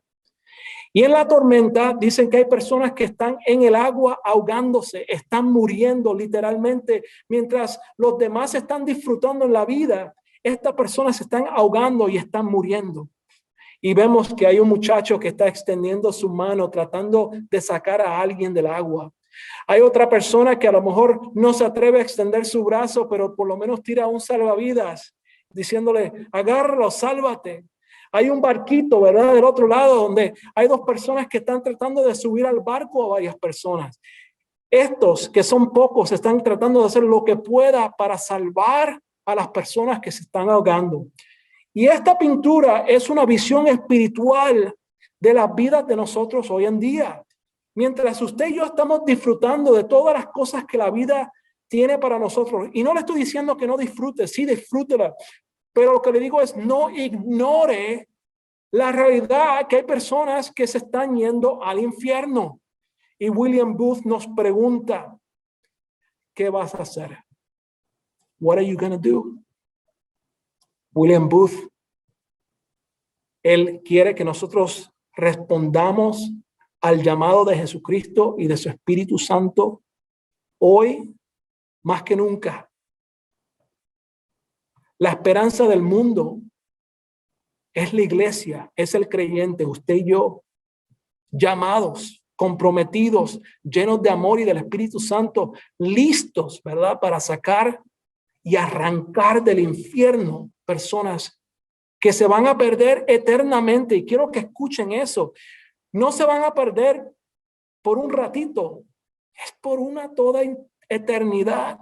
Y en la tormenta dicen que hay personas que están en el agua ahogándose, están muriendo literalmente, mientras los demás están disfrutando en la vida. Estas personas se están ahogando y están muriendo. Y vemos que hay un muchacho que está extendiendo su mano tratando de sacar a alguien del agua. Hay otra persona que a lo mejor no se atreve a extender su brazo, pero por lo menos tira un salvavidas diciéndole, agárralo, sálvate. Hay un barquito, ¿verdad? Del otro lado donde hay 2 personas que están tratando de subir al barco a varias personas. Estos que son pocos están tratando de hacer lo que pueda para salvar a las personas que se están ahogando. Y esta pintura es una visión espiritual de las vidas de nosotros hoy en día. Mientras usted y yo estamos disfrutando de todas las cosas que la vida tiene para nosotros. Y no le estoy diciendo que no disfrute, sí, disfrútela. Pero lo que le digo es no ignore la realidad que hay personas que se están yendo al infierno. Y William Booth nos pregunta, ¿qué vas a hacer? What are you going to do? William Booth, él quiere que nosotros respondamos al llamado de Jesucristo y de su Espíritu Santo hoy más que nunca. La esperanza del mundo es la iglesia, es el creyente, usted y yo, llamados, comprometidos, llenos de amor y del Espíritu Santo, listos, ¿verdad? Para sacar y arrancar del infierno personas que se van a perder eternamente. Y quiero que escuchen eso. No se van a perder por un ratito, es por una toda eternidad.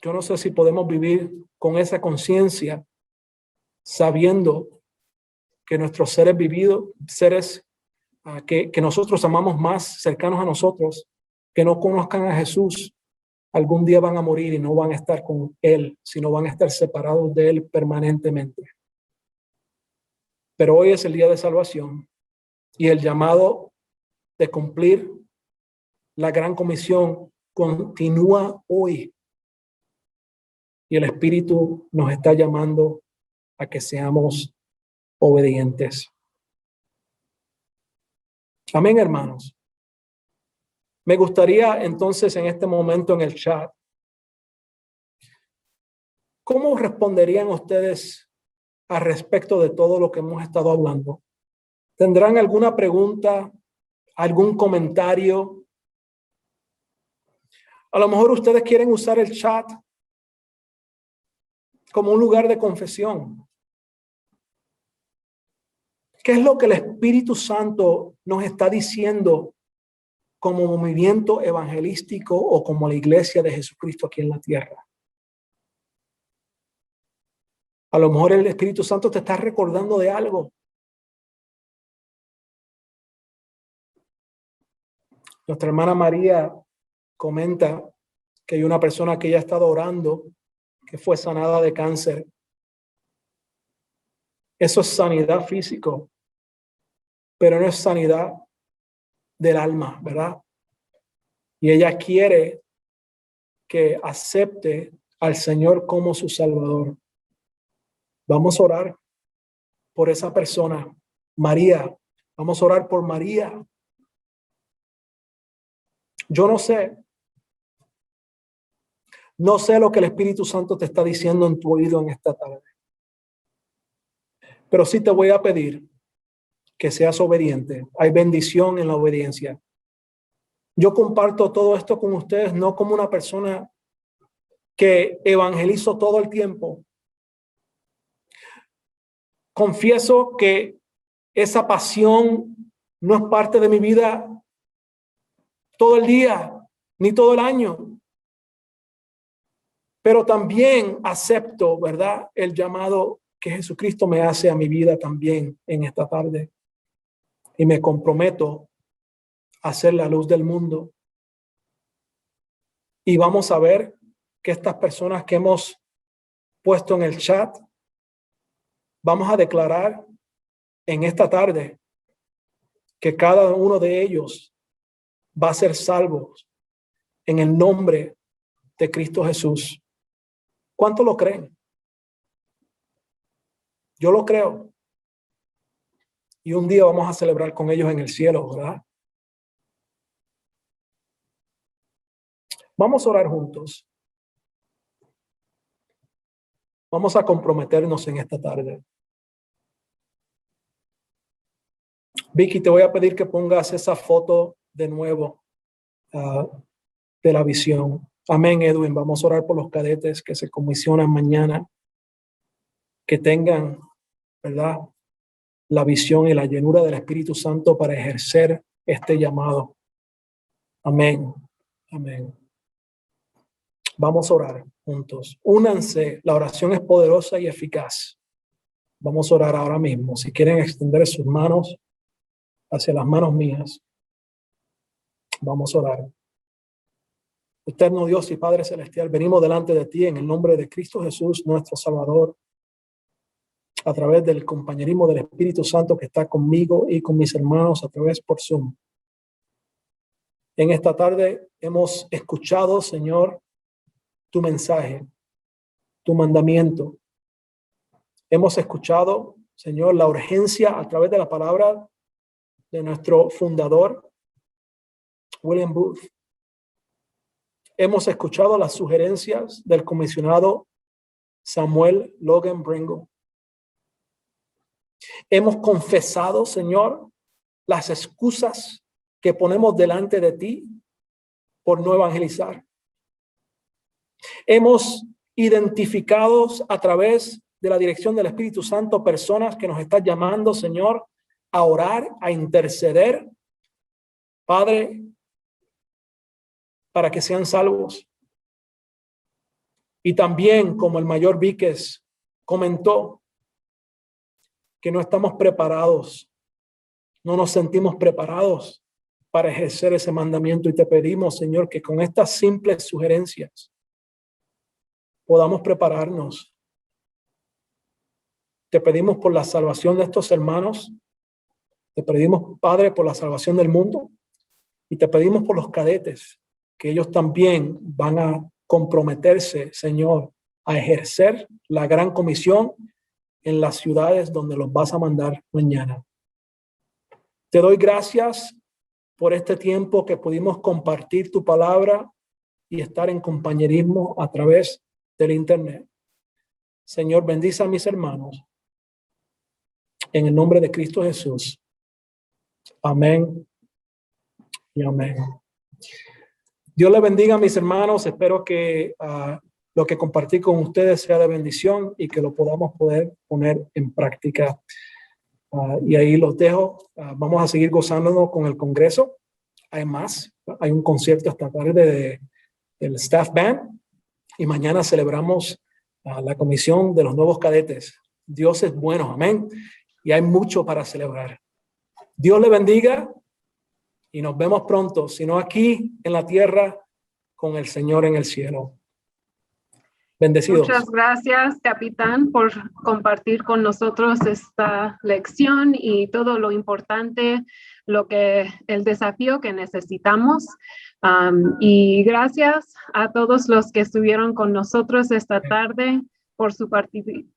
Yo no sé si podemos vivir con esa conciencia, sabiendo que nuestros seres vividos, seres que nosotros amamos más cercanos a nosotros, que no conozcan a Jesús, algún día van a morir y no van a estar con Él, sino van a estar separados de Él permanentemente. Pero hoy es el día de salvación y el llamado de cumplir la gran comisión continúa hoy. Y el Espíritu nos está llamando a que seamos obedientes. Amén, hermanos. Me gustaría entonces en este momento en el chat, ¿cómo responderían ustedes al respecto de todo lo que hemos estado hablando? ¿Tendrán alguna pregunta, algún comentario? A lo mejor ustedes quieren usar el chat como un lugar de confesión. ¿Qué es lo que el Espíritu Santo nos está diciendo como movimiento evangelístico o como la iglesia de Jesucristo aquí en la tierra? A lo mejor el Espíritu Santo te está recordando de algo. Nuestra hermana María comenta que hay una persona que ya ha estado orando, que fue sanada de cáncer. Eso es sanidad físico, pero no es sanidad del alma, ¿verdad? Y ella quiere que acepte al Señor como su Salvador. Vamos a orar por esa persona, María. Vamos a orar por María. Yo no sé lo que el Espíritu Santo te está diciendo en tu oído en esta tarde. Pero sí te voy a pedir que seas obediente. Hay bendición en la obediencia. Yo comparto todo esto con ustedes no como una persona que evangelizo todo el tiempo. Confieso que esa pasión no es parte de mi vida todo el día, ni todo el año. Pero también acepto, ¿verdad?, el llamado que Jesucristo me hace a mi vida también en esta tarde. Y me comprometo a ser la luz del mundo. Y vamos a ver que estas personas que hemos puesto en el chat, vamos a declarar en esta tarde que cada uno de ellos va a ser salvo en el nombre de Cristo Jesús. ¿Cuánto lo creen? Yo lo creo. Y un día vamos a celebrar con ellos en el cielo, ¿verdad? Vamos a orar juntos. Vamos a comprometernos en esta tarde. Vicky, te voy a pedir que pongas esa foto de nuevo de la visión. Amén, Edwin. Vamos a orar por los cadetes que se comisionan mañana, que tengan, ¿verdad?, la visión y la llenura del Espíritu Santo para ejercer este llamado. Amén. Amén. Vamos a orar juntos. Únanse. La oración es poderosa y eficaz. Vamos a orar ahora mismo. Si quieren extender sus manos hacia las manos mías, vamos a orar. Eterno Dios y Padre Celestial, venimos delante de ti en el nombre de Cristo Jesús, nuestro Salvador, a través del compañerismo del Espíritu Santo que está conmigo y con mis hermanos a través por Zoom. En esta tarde hemos escuchado, Señor, tu mensaje, tu mandamiento. Hemos escuchado, Señor, la urgencia a través de la palabra de nuestro fundador, William Booth. Hemos escuchado las sugerencias del comisionado Samuel Logan Brengo. Hemos confesado, Señor, las excusas que ponemos delante de ti por no evangelizar. Hemos identificado a través de la dirección del Espíritu Santo personas que nos están llamando, Señor, a orar, a interceder, Padre, para que sean salvos. Y también, como el mayor Víquez comentó, que no estamos preparados, no nos sentimos preparados para ejercer ese mandamiento. Y te pedimos, Señor, que con estas simples sugerencias podamos prepararnos. Te pedimos por la salvación de estos hermanos, Te pedimos, Padre, por la salvación del mundo y te pedimos por los cadetes, que ellos también van a comprometerse, Señor, a ejercer la gran comisión en las ciudades donde los vas a mandar mañana. Te doy gracias por este tiempo que pudimos compartir tu palabra y estar en compañerismo a través del internet. Señor, bendice a mis hermanos. En el nombre de Cristo Jesús. Amén y amén. Dios les bendiga, mis hermanos. Espero que lo que compartí con ustedes sea de bendición y que lo podamos poder poner en práctica. Y ahí los dejo. Vamos a seguir gozándonos con el Congreso. Hay más. Hay un concierto esta tarde del Staff Band. Y mañana celebramos la comisión de los nuevos cadetes. Dios es bueno. Amén. Y hay mucho para celebrar. Dios le bendiga y nos vemos pronto, si no aquí en la tierra, con el Señor en el cielo. Bendecidos. Muchas gracias, capitán, por compartir con nosotros esta lección y todo lo importante, el desafío que necesitamos. Y gracias a todos los que estuvieron con nosotros esta tarde por su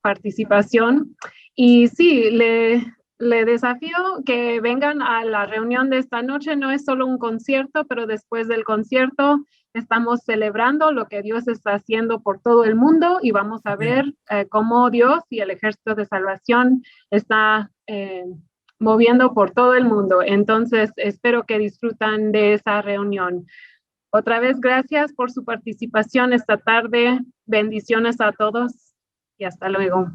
participación. Y sí, le desafío que vengan a la reunión de esta noche. No es solo un concierto, pero después del concierto estamos celebrando lo que Dios está haciendo por todo el mundo y vamos a ver cómo Dios y el Ejército de Salvación está moviendo por todo el mundo. Entonces, espero que disfrutan de esa reunión. Otra vez, gracias por su participación esta tarde. Bendiciones a todos y hasta luego.